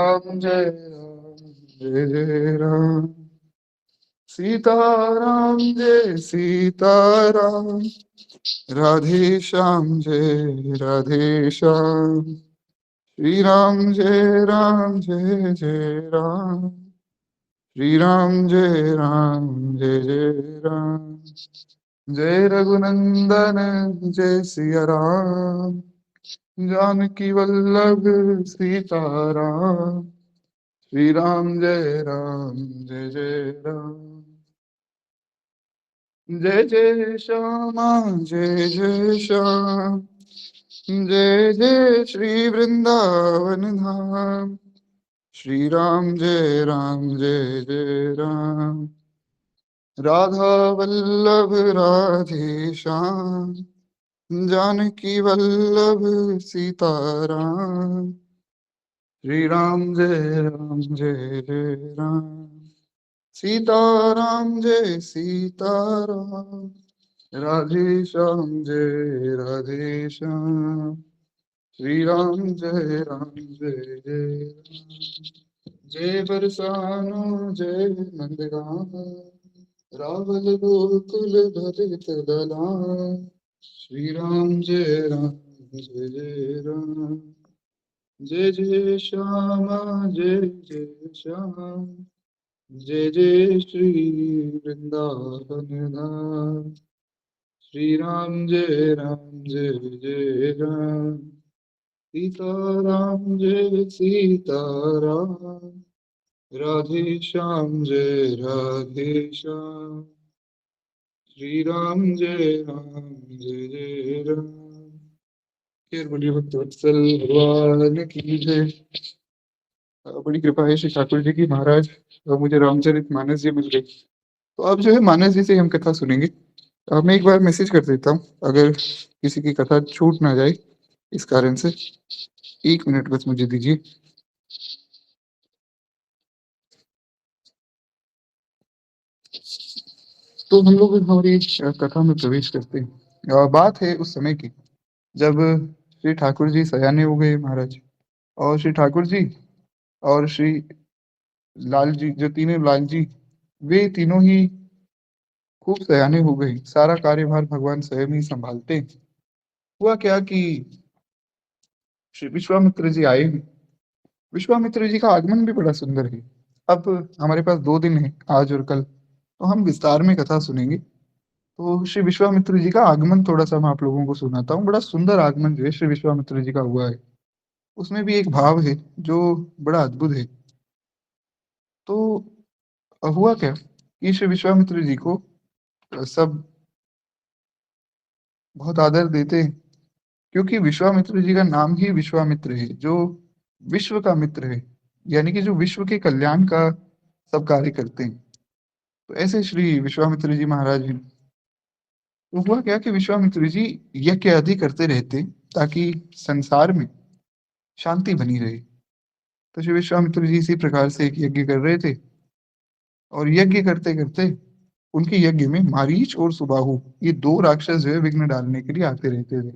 जय जय राम। सीताराम जय सीताराम। राधे श्याम जय राधे श्याम। श्री राम जय जय राम। श्री राम जय जय राम। जय रघुनंदन जय सिया राम। जानकी वल्लभ सीताराम। श्री राम जय जय राम। जय जय श्यामा जय जय श्याम। जय जय श्री वृंदावन धाम। श्री राम जय जय राम। राधा वल्लभ राधे श्याम। जानकी वल्लभ सीताराम। श्री राम जय जय राम। सीताराम जय सीताराम। राधे श्याम जय राधे श्याम। श्री राम जय जय राम। जय बरसानो जय नंदगाना। रावल गोकुल भजित दलाल। श्री राम जय जय राम। जय जय श्यामा जय जय श्याम। जय जय श्री वृंदावन धाम। श्री राम जय जय राम। सीताराम जय सीताराम। राधे श्याम जय राधे श्याम। श्री राम जय जय राम। फिर बोलिए भक्त वत्सल भगवान की जय। बड़ी कृपा है श्री ठाकुर जी की महाराज। मुझे रामचरित मानस जी मिल गई, तो अब जो है मानस जी से हम कथा सुनेंगे। मैं एक बार मैसेज कर देता हूँ, अगर किसी की कथा छूट ना जाए इस कारण से। 1 मिनट बस मुझे दीजिए। तो हम लोग हमारी कथा में प्रवेश करते हैं। बात है उस समय की, जब श्री ठाकुर जी सयाने हो गए महाराज। और श्री ठाकुर जी और श्री लाल जी, जो तीनों लाल जी, वे तीनों ही खूब सयाने हो गए। सारा कार्यभार भगवान स्वयं ही संभालते हैं। हुआ क्या कि श्री विश्वामित्र जी आए। विश्वामित्र जी का आगमन भी बड़ा सुंदर है। अब हमारे पास 2 दिन है, आज और कल, तो हम विस्तार में कथा सुनेंगे। तो श्री विश्वामित्र जी का आगमन थोड़ा सा मैं आप लोगों को सुनाता हूँ। बड़ा सुंदर आगमन जो है श्री विश्वामित्र जी का हुआ है, उसमें भी एक भाव है जो बड़ा अद्भुत है। तो हुआ क्या कि श्री विश्वामित्र जी को सब बहुत आदर देते हैं, क्योंकि विश्वामित्र जी का नाम ही विश्वामित्र है, जो विश्व का मित्र है, यानी कि जो विश्व के कल्याण का सब कार्य करते हैं। तो ऐसे श्री विश्वामित्र जी महाराज हैं। तो हुआ क्या कि विश्वामित्र जी यज्ञ आदि करते रहते, ताकि संसार में शांति बनी रहे। तो श्री विश्वामित्र जी इसी प्रकार से एक यज्ञ कर रहे थे, और यज्ञ करते करते उनके यज्ञ में मारीच और सुबाहु, ये 2 राक्षस जो है विघ्न डालने के लिए आते रहते थे।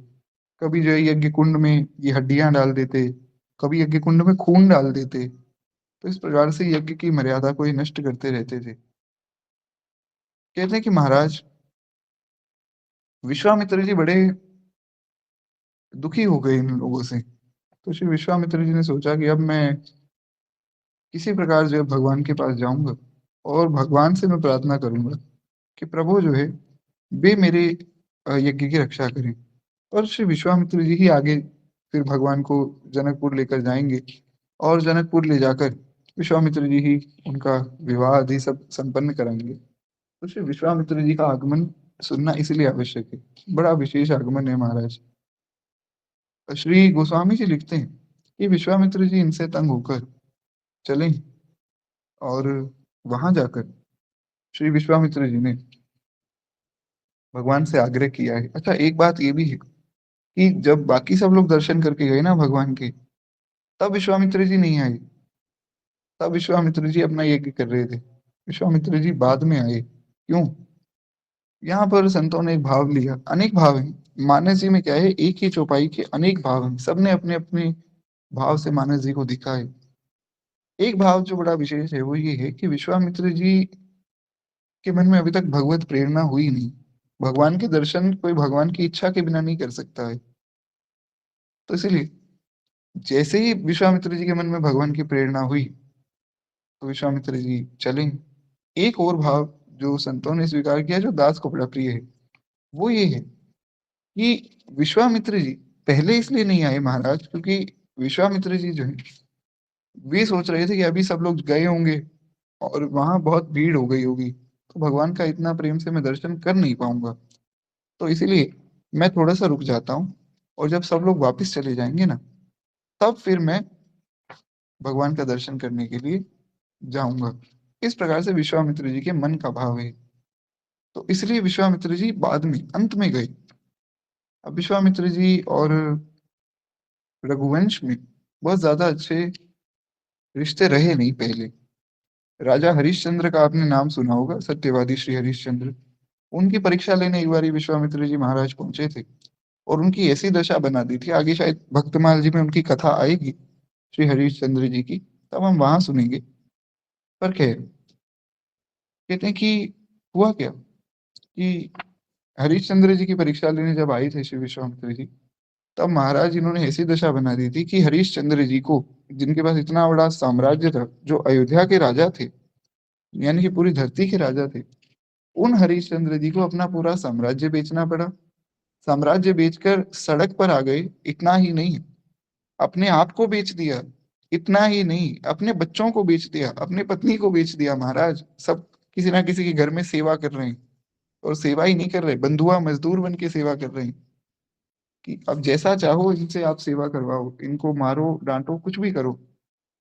कभी जो है यज्ञ कुंड में ये हड्डियां डाल देते, कभी यज्ञ कुंड में खून डाल देते। तो इस प्रकार से यज्ञ की मर्यादा को ये नष्ट करते रहते थे। कहते हैं कि महाराज विश्वामित्र जी बड़े दुखी हो गए इन लोगों से। तो श्री विश्वामित्र जी ने सोचा कि अब मैं किसी प्रकार जो है भगवान के पास जाऊंगा, और भगवान से मैं प्रार्थना करूंगा कि प्रभु जो है वे मेरे यज्ञ की रक्षा करें। और श्री विश्वामित्र जी ही आगे फिर भगवान को जनकपुर लेकर जाएंगे, और जनकपुर ले जाकर विश्वामित्र जी ही उनका विवाह आदि सब संपन्न कराएंगे। तो श्री विश्वामित्र जी का आगमन सुनना इसलिए आवश्यक है। बड़ा विशेष आगमन है महाराज। श्री गोस्वामी जी लिखते हैं कि विश्वामित्र जी इनसे तंग होकर चले, और वहां जाकर श्री विश्वामित्र जी ने भगवान से आग्रह किया है। अच्छा, एक बात ये भी है कि जब बाकी सब लोग दर्शन करके गए ना भगवान के, तब विश्वामित्र जी नहीं आए। तब विश्वामित्र जी अपना यज्ञ कर रहे थे। विश्वामित्र जी बाद में आए। क्यों? यहाँ पर संतों ने एक भाव लिया, अनेक भाव हैं मानस जी में। क्या है, एक ही चौपाई के अनेक भाव हैं, सबने अपने अपने भाव से मानस जी को दिखा है। एक भाव जो बड़ा विशेष है वो ये है कि विश्वामित्र जी के मन में अभी तक भगवत प्रेरणा हुई नहीं। भगवान के दर्शन कोई भगवान की इच्छा के बिना नहीं कर सकता है। तो इसीलिए जैसे ही विश्वामित्र जी के मन में भगवान की प्रेरणा हुई तो विश्वामित्र जी चले। एक और भाव जो संतों ने स्वीकार किया जो दास को बड़ा प्रिय है, वो ये है कि विश्वामित्र जी पहले इसलिए नहीं आए महाराज, क्योंकि विश्वामित्र जी जो है वे सोच रहे थे कि अभी सब लोग गए होंगे और वहां बहुत भीड़ हो गई होगी, तो भगवान का इतना प्रेम से मैं दर्शन कर नहीं पाऊंगा। तो इसीलिए मैं थोड़ा सा रुक जाता हूँ, और जब सब लोग वापस चले जाएंगे ना, तब फिर मैं भगवान का दर्शन करने के लिए जाऊंगा। इस प्रकार से विश्वामित्र जी के मन का भाव है। तो इसलिए विश्वामित्र जी बाद में अंत में गए। अब विश्वामित्र जी और रघुवंश में बहुत ज्यादा अच्छे रिश्ते रहे नहीं पहले। राजा हरिश्चंद्र का आपने नाम सुना होगा, सत्यवादी श्री हरिश्चंद्र। उनकी परीक्षा लेने एक बार विश्वामित्र जी महाराज पहुंचे थे, और उनकी ऐसी दशा बना दी थी। आगे शायद भक्तमाल जी में उनकी कथा आएगी श्री हरिश्चंद्र जी की, तब हम वहां सुनेंगे। पर खैर, कहते हैं कि हुआ क्या कि हरिश्चंद्र जी की परीक्षा लेने जब आए थे श्री विश्वामित्र जी, तब महाराज इन्होंने ऐसी दशा बना दी थी कि हरिश्चंद्र जी को, जिनके पास इतना बड़ा साम्राज्य था, जो अयोध्या के राजा थे, यानी कि पूरी धरती के राजा थे, उन हरिश्चंद्र जी को अपना पूरा साम्राज्य बेचना पड़ा। साम्राज्य बेचकर सड़क पर आ गए। इतना ही नहीं, अपने आप को बेच दिया। इतना ही नहीं, अपने बच्चों को बेच दिया, अपने पत्नी को बेच दिया महाराज। सब किसी ना किसी के घर में सेवा कर रहे हैं, और सेवा ही नहीं कर रहे, बंधुआ मजदूर बन के सेवा कर रहे हैं कि अब जैसा चाहो इनसे आप सेवा करवाओ, इनको मारो डांटो कुछ भी करो,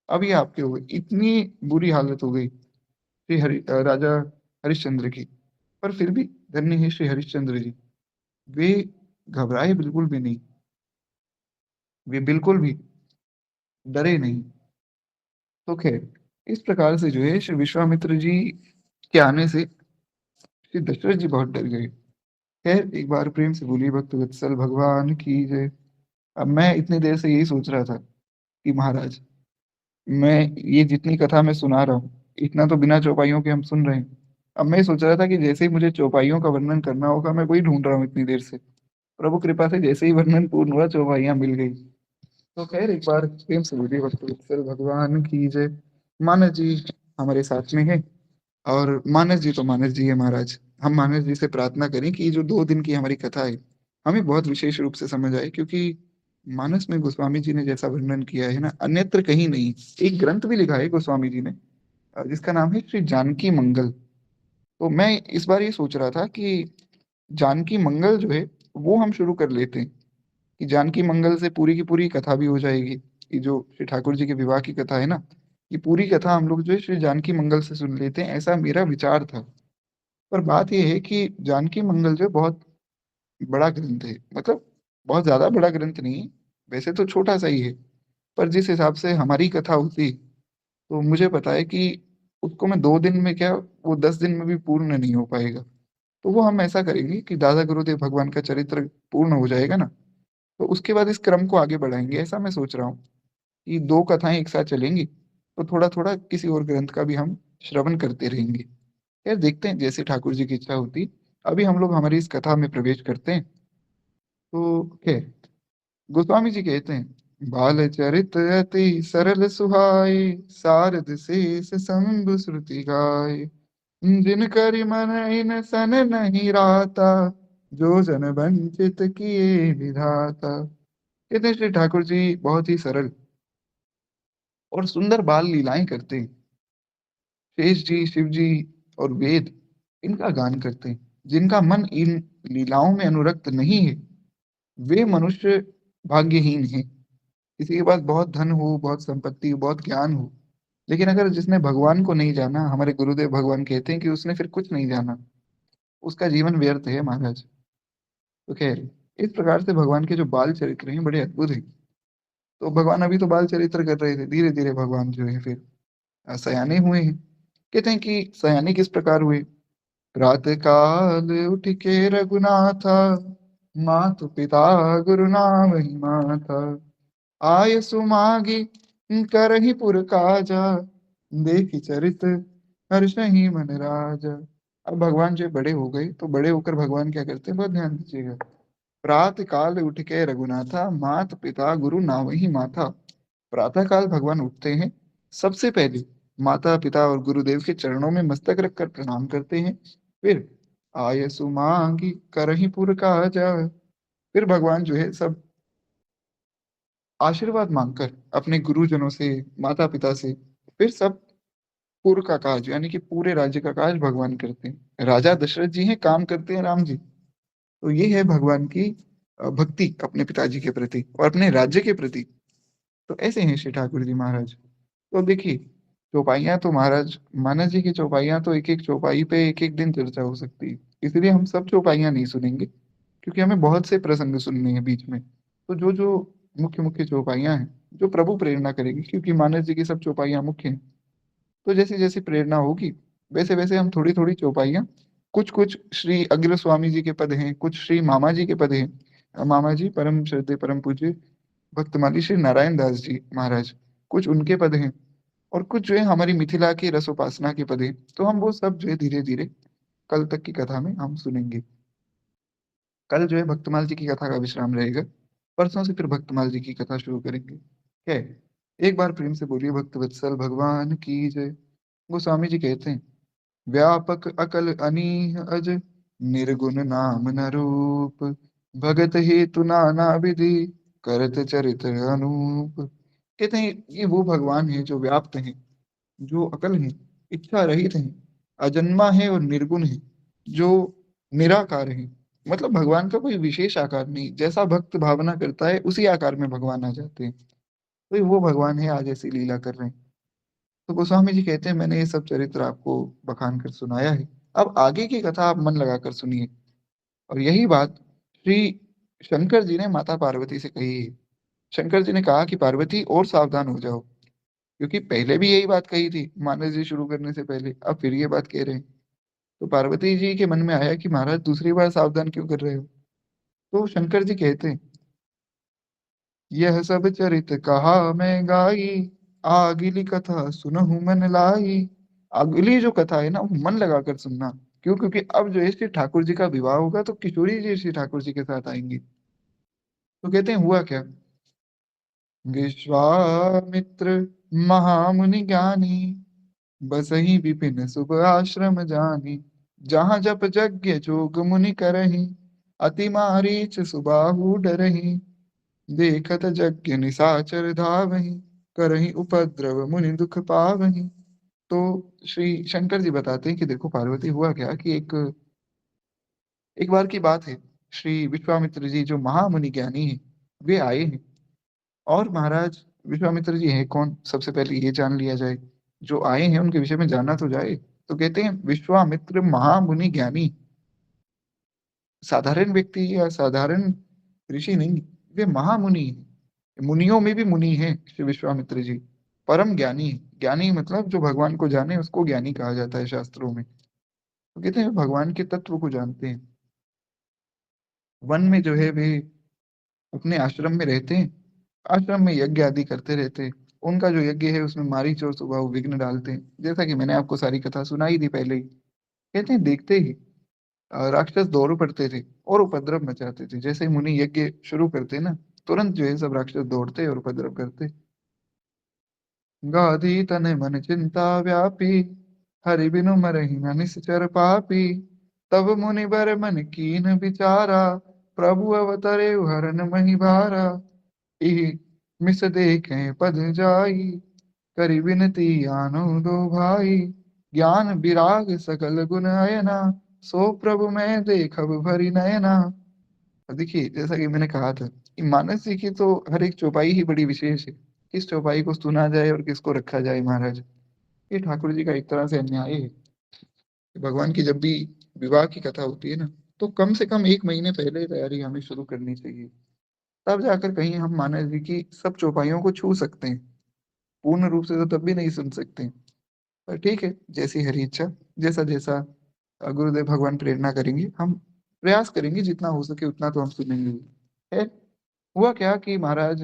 अभी आपके हो गए। इतनी बुरी हालत हो गई श्री राजा हरिश्चंद्र की। पर फिर भी धन्य है श्री हरिश्चंद्र जी, वे घबराए बिल्कुल भी नहीं, वे बिल्कुल भी डरे नहीं। तो खैर, इस प्रकार से जो है श्री विश्वामित्र जी के आने से श्री दशरथ जी बहुत डर गए। खैर, एक बार प्रेम से बोलिए भक्त वत्सल भगवान की जय। अब मैं इतनी देर से यही सोच रहा था कि महाराज, मैं ये जितनी कथा मैं सुना रहा हूँ, इतना तो बिना चौपाइयों के हम सुन रहे हैं। अब मैं सोच रहा था कि जैसे ही मुझे चौपाइयों का वर्णन करना होगा, मैं वही ढूंढ रहा हूँ इतनी देर से। प्रभु कृपा से जैसे ही वर्णन पूर्ण हुआ, चौपाइयां मिल गई। तो खैर, एक बार प्रेम से बोलिए भक्त वत्सल भगवान की जय। मानस जी हमारे साथ में है, और मानस जी तो मानस जी है महाराज। हम मानस जी से प्रार्थना करें कि ये जो 2 दिन की हमारी कथा है, हमें बहुत विशेष रूप से समझ आए, क्योंकि मानस में गोस्वामी जी ने जैसा वर्णन किया है ना, अन्यत्र कहीं नहीं। एक ग्रंथ भी लिखा है गोस्वामी जी ने, जिसका नाम है श्री जानकी मंगल। तो मैं इस बार ये सोच रहा था कि जानकी मंगल जो है वो हम शुरू कर लेते हैं, कि जानकी मंगल से पूरी की पूरी कथा भी हो जाएगी। ये जो श्री ठाकुर जी के विवाह की कथा है ना, ये पूरी कथा हम लोग जो है श्री जानकी मंगल से सुन लेते हैं, ऐसा मेरा विचार था। पर बात यह है कि जानकी मंगल जो है बहुत बड़ा ग्रंथ है, मतलब बहुत ज्यादा बड़ा ग्रंथ नहीं है, वैसे तो छोटा सा ही है। पर जिस हिसाब से हमारी कथा होती, तो मुझे पता है कि उसको मैं 2 दिन में क्या, वो 10 दिन में भी पूर्ण नहीं हो पाएगा। तो वो हम ऐसा करेंगे कि दादा गुरुदेव भगवान का चरित्र पूर्ण हो जाएगा ना, तो उसके बाद इस क्रम को आगे बढ़ाएंगे। ऐसा मैं सोच रहा हूँ कि 2 कथाएं एक साथ चलेंगी, तो थोड़ा थोड़ा किसी और ग्रंथ का भी हम श्रवण करते रहेंगे। यार देखते हैं, जैसे ठाकुर जी की इच्छा होती। अभी हम लोग हमारी इस कथा में प्रवेश करते हैं। तो क्या, गोस्वामी जी कहते हैं, बाल चरित अति सरल सुहाए, सारद शेष शंभु श्रुति गाए, जिन करि मन इन सन नहीं राता, जो जन वंचित किए विधाता। कहते हैं श्री ठाकुर जी बहुत ही सरल और सुंदर बाल लीलाएं करते हैं। शेष जी, शिव जी और वेद इनका गान करते हैं। जिनका मन इन लीलाओं में अनुरक्त नहीं है, वे मनुष्य भाग्यहीन है। किसी के पास बहुत धन हो, बहुत संपत्ति हो, बहुत ज्ञान हो, लेकिन अगर जिसने भगवान को नहीं जाना, हमारे गुरुदेव भगवान कहते हैं कि उसने फिर कुछ नहीं जाना, उसका जीवन व्यर्थ है महाराज। तो खैर, इस प्रकार से भगवान के जो बाल चरित्र हैं बड़े अद्भुत हैं। तो भगवान अभी तो बाल चरित्र कर रहे थे, धीरे धीरे भगवान जो है फिर सयाने हुए हैं। कहते हैं कि सयाने किस प्रकार हुए। प्रातः काल उठ के रघुनाथा, मातु पिता गुरु नाम ही माथा, आय सुमागी करही पुर काजा, देखी चरित हर्षहि मन राजा। अब भगवान जो बड़े हो गए तो बड़े होकर भगवान क्या करते हैं, बहुत ध्यान दीजिएगा। प्रातः काल उठ के रघुनाथा, मात पिता गुरु नावहि माथा। प्रातः काल भगवान उठते हैं, सबसे पहले माता पिता और गुरुदेव के चरणों में मस्तक रखकर प्रणाम करते हैं। फिर आयसु मांगी करही पुर काजा, फिर भगवान जो है सब आशीर्वाद मांगकर अपने गुरुजनों से, माता पिता से, फिर सब पुर का काज यानी कि पूरे राज्य का काज भगवान करते हैं। राजा दशरथ जी हैं, काम करते हैं राम जी। तो ये है भगवान की भक्ति अपने पिताजी के प्रति और अपने राज्य के प्रति। तो ऐसे हैं श्री ठाकुर जी महाराज। तो देखिए, चौपाइयाँ तो महाराज, मानस जी की चौपाइयाँ तो एक एक चौपाई पे एक एक दिन चर्चा हो सकती है। इसलिए हम सब चौपाइयाँ नहीं सुनेंगे, क्योंकि हमें बहुत से प्रसंग सुनने हैं बीच में। तो जो जो मुख्य मुख्य चौपाइयाँ हैं, जो प्रभु प्रेरणा करेगी, क्योंकि मानस जी की सब चौपाइयाँ मुख्य हैं, तो जैसी जैसी प्रेरणा होगी वैसे वैसे हम थोड़ी थोड़ी चौपाइयाँ, कुछ कुछ श्री अग्र स्वामी जी के पद हैं, कुछ श्री मामा जी के पद हैं। मामा जी परम श्रद्धेय परम पूज्य भक्तमाली श्री नारायण दास जी महाराज, कुछ उनके पद हैं, और कुछ जो है हमारी मिथिला की रसोपासना के पद हैं। तो हम वो सब जो है धीरे धीरे कल तक की कथा में हम सुनेंगे। कल जो है भक्तमाल जी की कथा का विश्राम रहेगा, परसों से फिर भक्तमाल जी की कथा शुरू करेंगे। क्या है? एक बार प्रेम से बोलिए भक्त वत्सल भगवान की जय। गोस्वामी जी कहते हैं, व्यापक अकल अनीह अज, निर्गुण नाम न रूप, भगत हेतु नाना विधि, करत चरित्र अनूप। कहते हैं ये वो भगवान है जो व्याप्त है, जो अकल है, इच्छा रहित है, अजन्मा है और निर्गुण है, जो निराकार है। मतलब भगवान का कोई विशेष आकार नहीं, जैसा भक्त भावना करता है उसी आकार में भगवान आ जाते हैं। तो ये वो भगवान है, आज ऐसी लीला कर रहे हैं। तो गोस्वामी जी कहते हैं मैंने ये सब चरित्र आपको बखान कर सुनाया है, अब आगे की कथा आप मन लगाकर सुनिए। और यही बात श्री शंकर जी ने माता पार्वती से कही है। शंकर जी ने कहा कि पार्वती और सावधान हो जाओ, क्योंकि पहले भी यही बात कही थी मानस जी शुरू करने से पहले, अब फिर ये बात कह रहे हैं। तो पार्वती जी के मन में आया कि महाराज दूसरी बार सावधान क्यों कर रहे हो। तो शंकर जी कहते हैं, यह सब चरित कहा मैं गाई, आगिली कथा सुनहु मन लाई। अगली जो कथा है ना वो मन लगाकर सुनना। क्यों? क्योंकि अब जो है श्री ठाकुर जी का विवाह होगा तो किशोरी जी श्री ठाकुर जी के साथ आएंगी। तो कहते हैं हुआ क्या। विश्वामित्र महामुनि ज्ञानी, बसहि विपिन शुभ आश्रम जानी। जहाँ जप यज्ञ जोग मुनि करही, अति मारीच सुबाहु डरही। देखत यज्ञ निशाचर धावही, करही उपद्रव मुनि दुख पावही। तो श्री शंकर जी बताते हैं कि देखो पार्वती, हुआ क्या कि एक एक बार की बात है, श्री विश्वामित्र जी जो महामुनि ज्ञानी हैं वे आए हैं। और महाराज विश्वामित्र जी हैं कौन, सबसे पहले ये जान लिया जाए। जो आए हैं उनके विषय में जानना तो जाए। तो कहते हैं विश्वामित्र महामुनि ज्ञानी, साधारण व्यक्ति या साधारण ऋषि नहीं, वे महामुनि हैं। मुनियों में भी मुनि हैं श्री विश्वामित्र जी। परम ज्ञानी है। ज्ञानी मतलब जो भगवान को जाने उसको ज्ञानी कहा जाता है शास्त्रों में। तो कहते हैं भगवान के तत्व को जानते हैं। वन में जो है वे अपने आश्रम में रहते हैं, आश्रम में यज्ञ आदि करते रहते हैं। उनका जो यज्ञ है उसमें मारीच और सुबाहु विघ्न डालते हैं, जैसा कि मैंने आपको सारी कथा सुनाई थी पहले ही। कहते हैं देखते ही राक्षस दौड़ पड़ते थे और उपद्रव मचाते थे। जैसे ही मुनि यज्ञ शुरू करते ना, तुरंत जो है सब राक्षस दौड़ते और उपद्रव करते। गाधी तने मन चिंता व्यापी, हरि बिनु मरहि न निश्चर पापी। तब मुनि बर मन कीन विचारा, प्रभु अवतरे हरन मही भारा। इहि मिस देखे पद जाई, करि बिनती आनो दो भाई। ज्ञान विराग सकल गुण अयना, सो प्रभु मैं देखब भरी नयना। और देखिए जैसा कि मैंने कहा था कि मानस जी की तो हर एक चौपाई ही बड़ी विशेष है। किस चौपाई को सुना जाए और किसको रखा जाए महाराज, ये ठाकुर जी का एक तरह से अन्याय है कि भगवान की जब भी विवाह की कथा होती है ना, तो कम से कम एक महीने पहले ही तैयारी हमें शुरू करनी चाहिए। तब जाकर कहीं हम मानस जी की सब चौपाइयों को छू सकते हैं। पूर्ण रूप से तो तब भी नहीं सुन सकते। पर ठीक है, जैसी हरी इच्छा, जैसा जैसा गुरुदेव भगवान प्रेरणा करेंगे, हम प्रयास करेंगे जितना हो सके उतना तो हम सुनेंगे ही। है। हुआ क्या कि महाराज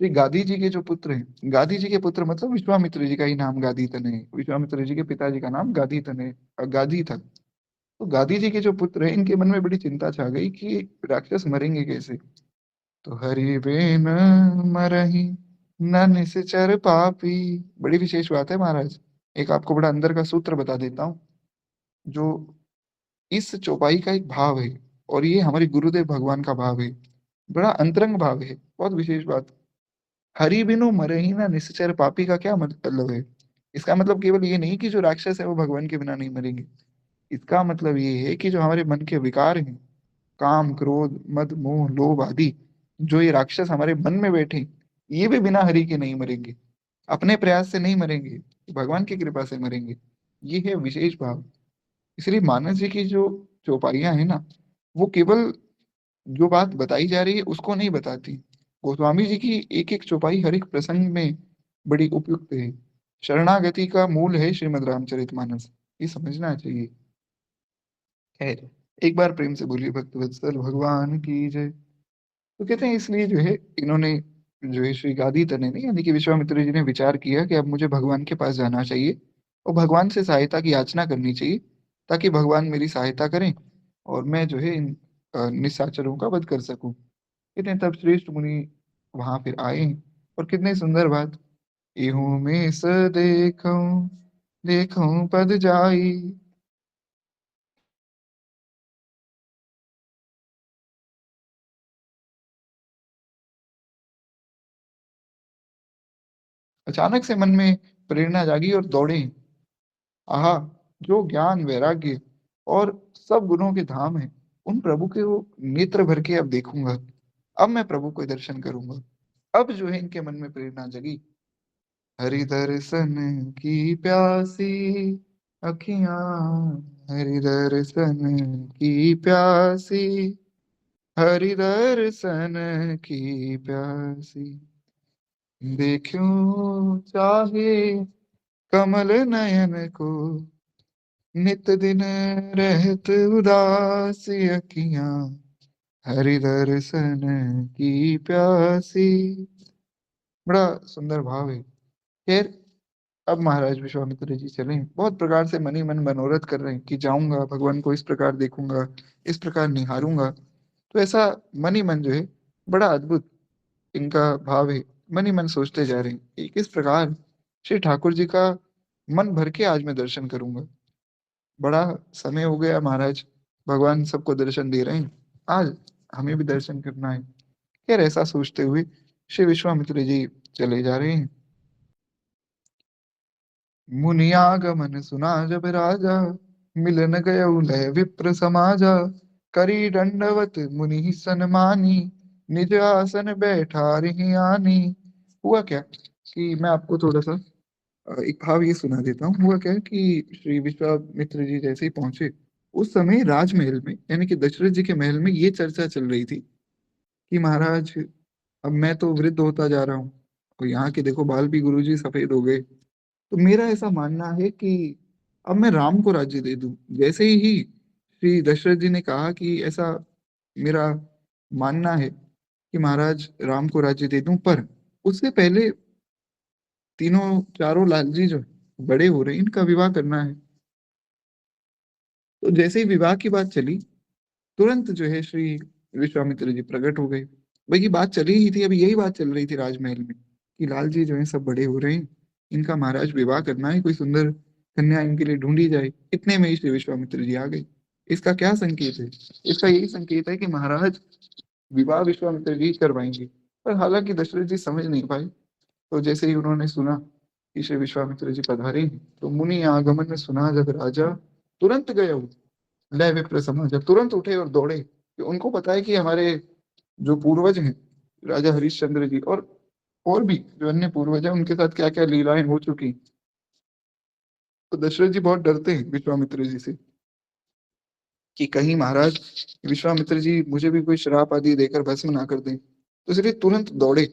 श्री गादी जी के जो पुत्र हैं, गादी जी के पुत्र मतलब विश्वामित्र जी का ही नाम गादी तनय है। विश्वामित्र जी के पिताजी का नाम गादी तनय गादी था। तो गादी जी के जो पुत्र हैं, इनके मन में बड़ी चिंता छा गई कि राक्षस मरेंगे कैसे। तो हरि बिन मरहि न निश्चर पापी। बड़ी विशेष बात है महाराज। एक आपको बड़ा अंदर का सूत्र बता देता हूँ, जो इस चौपाई का एक भाव है, और ये हमारे गुरुदेव भगवान का भाव है। बड़ा अंतरंग भाव है, बहुत विशेष बात। हरि बिनु मरहि न निश्चर पापी का क्या मतलब है? इसका मतलब केवल ये नहीं कि जो राक्षस है वो भगवान के बिना नहीं मरेंगे। इसका मतलब ये है कि जो हमारे मन के विकार हैं, काम क्रोध मद मोह लोभ आदि, जो ये राक्षस हमारे मन में बैठे हैं, ये भी बिना हरि के नहीं मरेंगे। अपने प्रयास से नहीं मरेंगे, भगवान की कृपा से मरेंगे। ये है विशेष भाव। इसलिए मानस जी की जो चौपाइयां है ना, वो केवल जो बात बताई जा रही है उसको नहीं बताती। गोस्वामी जी की एक एक चौपाई हर एक प्रसंग में बड़ी उपयुक्त है। शरणागति का मूल है श्रीमद् रामचरितमानस, ये समझना चाहिए। खैर, एक बार प्रेम से बोलिए भक्त वत्सल भगवान की जय। तो कहते हैं इसलिए जो है इन्होंने, जो है श्री गादी तने ने यानी कि विश्वामित्र जी ने विचार किया कि अब मुझे भगवान के पास जाना चाहिए और भगवान से सहायता की याचना करनी चाहिए, ताकि भगवान मेरी सहायता करें और मैं जो है इन निशाचरों का वध कर सकूं। कहते हैं तब श्रेष्ठ मुनि वहां फिर आए, और कितने सुंदर बात। इहूं में स देखूं देखूं पद जाई। अचानक से मन में प्रेरणा जागी और दौड़े। आहा, जो ज्ञान वैराग्य और सब गुणों के धाम है, उन प्रभु के वो नेत्र भर के अब देखूंगा। अब मैं प्रभु को दर्शन करूंगा। अब जो है इनके मन में प्रेरणा जगी। हरि दर्शन की प्यासी अखियां, हरि दर्शन की प्यासी, हरि दर्शन की प्यासी, देखूं चाहे कमल नयन को, नित दिन रहत उदासी अखियां, हरि दर्शन की प्यासी। बड़ा सुंदर भाव है। खैर, अब महाराज विश्वामित्र जी चले, बहुत प्रकार से मन ही मन मनोरथ कर रहे हैं कि जाऊंगा भगवान को इस प्रकार देखूंगा, इस प्रकार निहारूंगा। तो ऐसा मन ही मन जो है, बड़ा अद्भुत इनका भाव है। मन ही मन सोचते जा रहे हैं कि किस प्रकार श्री ठाकुर जी का मन भर के आज मैं दर्शन करूंगा। बड़ा समय हो गया महाराज, भगवान सबको दर्शन दे रहे हैं, आज हमें भी दर्शन करना है। खैर, ऐसा सोचते हुए श्री विश्वामित्र जी चले जा रहे हैं। मुनियागमन सुना जब राजा, मिलन गयउ लय विप्र समाजा, करी दंडवत मुनि सन्मानी, निज आसन बैठा रही आनी। हुआ क्या कि मैं आपको थोड़ा सा एक भाव ये सुना देता हूँ। हुआ क्या कि श्री विश्वामित्र जी जैसे ही पहुंचे, उस समय राजमहल में यानी कि दशरथ जी के महल में ये चर्चा चल रही थी कि महाराज, अब मैं तो वृद्ध होता जा रहा हूँ और यहाँ के देखो बाल भी गुरुजी सफेद हो गए। तो मेरा ऐसा मानना है कि अब मैं राम को राज्य दे दूं। जैसे ही श्री दशरथ जी ने कहा कि ऐसा मेरा मानना है कि महाराज राम को राज्य दे दूं, पर उससे पहले तीनों चारों लालजी जो बड़े हो रहे हैं, इनका विवाह करना है। तो जैसे ही विवाह की बात चली, तुरंत जो है श्री विश्वामित्र जी प्रकट हो गए। भाई ये बात चली ही थी, अभी यही बात चल रही थी राजमहल में कि लाल जी जो है सब बड़े हो रहे हैं, इनका महाराज विवाह करना है, कोई सुंदर कन्या इनके लिए ढूंढी जाए। इतने में ही श्री विश्वामित्र जी आ गए। इसका क्या संकेत है? इसका यही संकेत है कि महाराज विवाह विश्वामित्र जी करवाएंगे। पर हालांकि दशरथ जी समझ नहीं पाए। तो जैसे ही उन्होंने सुना कि श्री विश्वामित्र जी पधारे हैं, तो मुनि आगमन में सुना जब राजा, तुरंत गए वो लय विप्र समाज, तुरंत उठे और दौड़े कि उनको पता है कि हमारे जो पूर्वज हैं, राजा हरिश्चंद्र जी और भी जो अन्य पूर्वज हैं, उनके साथ क्या क्या लीलाएं हो चुकी। तो दशरथ जी बहुत डरते हैं विश्वामित्र जी से कि कहीं महाराज विश्वामित्र जी मुझे भी कोई श्राप आदि देकर भस्म ना कर दें। तो इसलिए तुरंत दौड़े,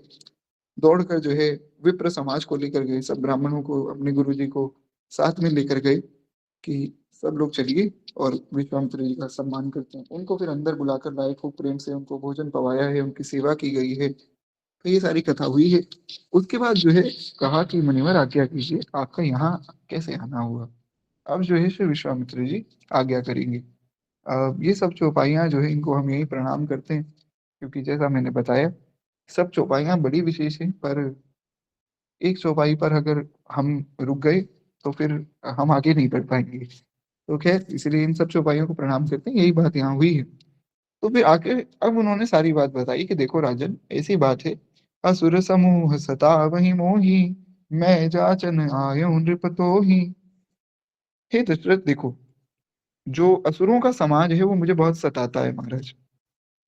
दौड़कर जो है विप्र समाज को लेकर गए, सब ब्राह्मणों को अपने गुरु जी को साथ में लेकर गए कि सब लोग चलिए और विश्वामित्र जी का सम्मान करते हैं। उनको फिर अंदर बुलाकर लाए, खूब प्रेम से उनको भोजन पवाया है, उनकी सेवा की गई है। तो ये सारी कथा हुई है। उसके बाद जो है कहा कि मुनिवर आज्ञा कीजिए, आपका यहाँ कैसे आना हुआ। अब जो है श्री विश्वामित्र जी आज्ञा करेंगे। ये सब चौपाइयाँ जो है इनको हम यही प्रणाम करते हैं, क्योंकि जैसा मैंने बताया सब चौपाइयाँ बड़ी विशेष हैं, पर एक चौपाई पर अगर हम रुक गए तो फिर हम आगे नहीं बढ़ पाएंगे। तो खैर इसलिए इन सब चौपाइयों को प्रणाम करते हैं, यही बात यहाँ हुई है। तो फिर आके अब उन्होंने सारी बात बताई कि देखो राजन, ऐसी बात है, असुर समूह सता वही मोही, मैं जाचन आयो नृप तोहि। हे दशरथ देखो, जो असुरों का समाज है वो मुझे बहुत सताता है महाराज।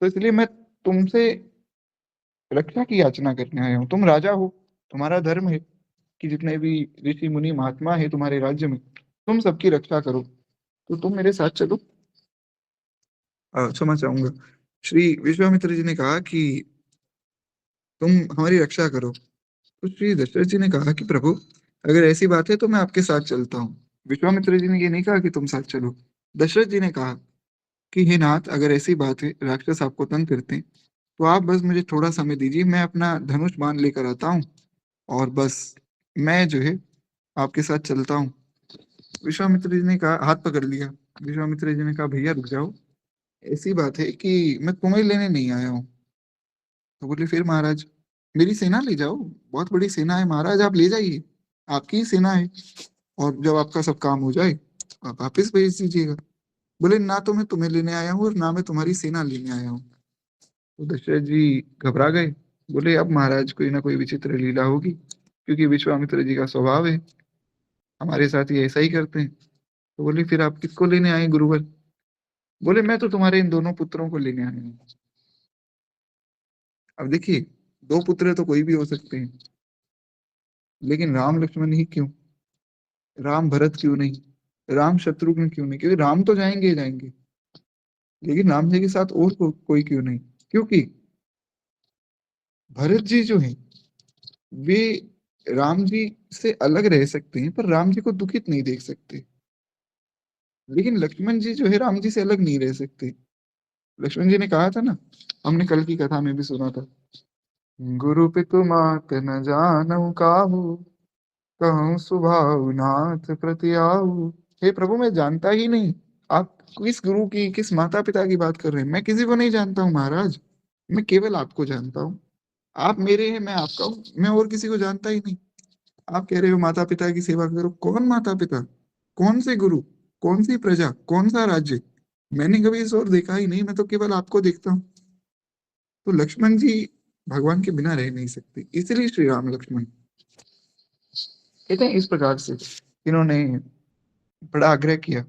तो इसलिए मैं तुमसे रक्षा की याचना करने आया हूँ। तुम राजा हो, तुम्हारा धर्म है कि जितने भी ऋषि मुनि महात्मा है तुम्हारे राज्य में, तुम सबकी रक्षा करो। तो तुम मेरे साथ चलो। क्षमा चाहूंगा। श्री विश्वामित्र जी ने कहा कि तुम हमारी रक्षा करो। तो श्री दशरथ जी ने कहा कि प्रभु, अगर ऐसी बात है तो मैं आपके साथ चलता हूँ। विश्वामित्र जी ने ये नहीं कहा कि तुम साथ चलो। दशरथ जी ने कहा कि हे नाथ, अगर ऐसी बात है, राक्षस आपको तंग करते हैं, तो आप बस मुझे थोड़ा समय दीजिए, मैं अपना धनुष बाण लेकर आता हूँ और बस मैं जो है आपके साथ चलता हूँ। विश्वामित्र जी ने कहा, हाथ पकड़ लिया। विश्वामित्र जी ने कहा, भैया रुक जाओ, ऐसी बात है कि मैं तुम्हें लेने नहीं आया हूँ। तो बोले, फिर महाराज मेरी सेना ले जाओ, बहुत बड़ी सेना है महाराज, आप ले जाइए, आपकी ही सेना है, और जब आपका सब काम हो जाए तो आप वापिस भेज दीजिएगा। बोले, ना तो मैं तुम्हें लेने आया हूँ और ना मैं तुम्हारी सेना लेने आया हूँ। तो दशरथ जी घबरा गए। बोले, अब महाराज कोई ना कोई विचित्र लीला होगी, क्योंकि विश्वामित्र जी का स्वभाव है, हमारे साथ ये ऐसा ही करते हैं। तो बोले, फिर आप किसको लेने आए गुरुवर। बोले, मैं तो तुम्हारे इन दोनों पुत्रों को लेने आया हूँ। अब देखिए, दो पुत्र तो कोई भी हो सकते हैं, लेकिन राम लक्ष्मण ही क्यों, राम भरत क्यों नहीं, राम शत्रुघ्न क्यों नहीं, क्योंकि राम तो जाएंगे ही जाएंगे, लेकिन राम जी के साथ और कोई क्यों नहीं। क्योंकि भरत जी जो हैं वे राम जी से अलग रह सकते हैं, पर राम जी को दुखित नहीं देख सकते। लेकिन लक्ष्मण जी जो है राम जी से अलग नहीं रह सकते। लक्ष्मण जी ने कहा था ना, हमने कल की कथा में भी सुना था, गुरु पितु मात न जानऊ काहू, कहूँ स्वभाव नाथ प्रति आऊ। हे प्रभु, मैं जानता ही नहीं, आप किस गुरु की, किस माता पिता की बात कर रहे हैं। मैं किसी को नहीं जानता हूँ महाराज, मैं केवल आपको जानता हूँ। आप मेरे हैं, मैं आपका हूँ, मैं और किसी को जानता ही नहीं। आप कह रहे हो माता पिता की सेवा करो, कौन माता पिता, कौन से गुरु, कौन सी प्रजा, कौन सा राज्य, मैंने कभी इस और देखा ही नहीं, मैं तो केवल आपको देखता हूँ। तो लक्ष्मण जी भगवान के बिना रह नहीं सकते, इसलिए श्री राम लक्ष्मण कहते हैं इस प्रकार से। इन्होंने बड़ा आग्रह किया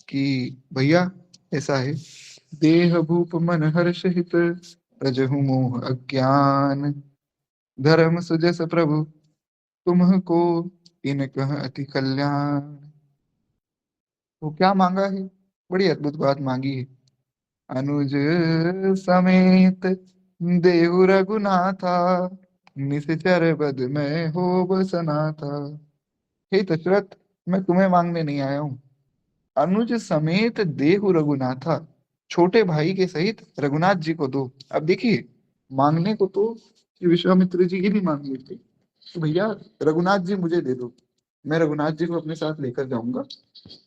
कि भैया ऐसा है, देह भूप मन हर्ष हित, प्रजहु मोह अज्ञान, धर्म सुजस प्रभु तुमको इन कह अति कल्याण। तो क्या मांगा है, बड़ी अद्भुत बात मांगी है। अनुज समेत देहु रघुनाथा, निश्चर बद में हो बसना था। हे दशरथ, मैं तुम्हें मांगने नहीं आया हूँ, अनुज समेत देहु रघुनाथा, छोटे भाई के सहित रघुनाथ जी को दो। अब देखिए, मांगने को तो श्री विश्वामित्र जी ही भी मांग लेते, तो भैया रघुनाथ जी मुझे दे दो, मैं रघुनाथ जी को अपने साथ लेकर जाऊंगा,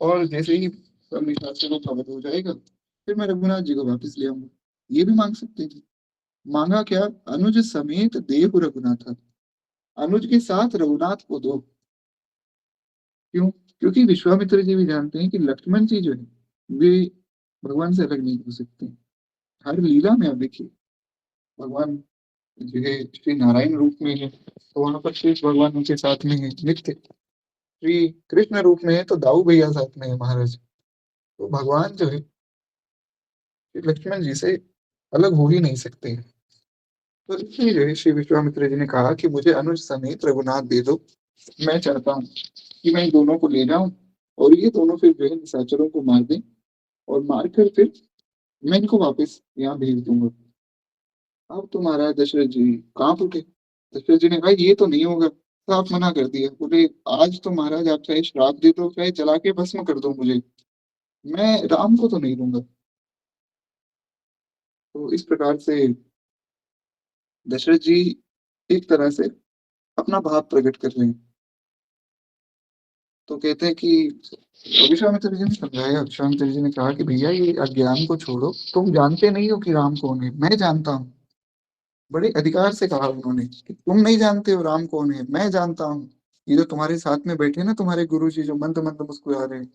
और जैसे ही सब निशाचरों का वध हो जाएगा फिर मैं रघुनाथ जी को वापस ले आऊंगा। ये भी मांग सकते थे। मांगा क्या, अनुज समेत देहु रघुनाथा, अनुज के साथ रघुनाथ को दो। क्यों, क्योंकि विश्वामित्र जी भी जानते हैं कि लक्ष्मण जी जो है वे भगवान से अलग नहीं हो सकते। हर लीला में आप देखिए, भगवान जो है श्री नारायण रूप में है तो वहां पर शेष भगवान उनके साथ में है नित्य, श्री कृष्ण रूप में है तो दाऊ भैया साथ में है महाराज। तो भगवान जो है श्री लक्ष्मण जी से अलग हो ही नहीं सकते। तो इसलिए जो है श्री विश्वामित्र जी ने कहा कि मुझे अनुज समेत रघुनाथ दे दो। मैं चाहता हूँ कि मैं इन दोनों को ले जाऊं और ये दोनों फिर जो है निशाचरों को मार दें, और मारकर फिर मैं इनको वापस यहाँ भेज दूंगा। अब तो महाराज दशरथ जी कांप उठे। दशरथ जी ने कहा, ये तो नहीं होगा, साफ मना कर दिया। बोले, आज तो महाराज आप चाहे श्राप दे दो, चाहे जला के भस्म कर दो मुझे, मैं राम को तो नहीं दूंगा। तो इस प्रकार से दशरथ जी एक तरह से अपना भाव प्रकट कर रहे हैं। तो कहते हैं कि विश्वामित्र जी ने समझाया, विश्वामित्र जी ने कहा कि भैया ये अज्ञान को छोड़ो, तुम जानते नहीं हो कि राम कौन है, मैं जानता हूँ। बड़े अधिकार से कहा उन्होंने कि तुम नहीं जानते हो राम कौन है, मैं जानता हूँ। ये जो तुम्हारे साथ में बैठे ना, तुम्हारे गुरु जी जो मंद मंद मुस्कुरा रहे हैं,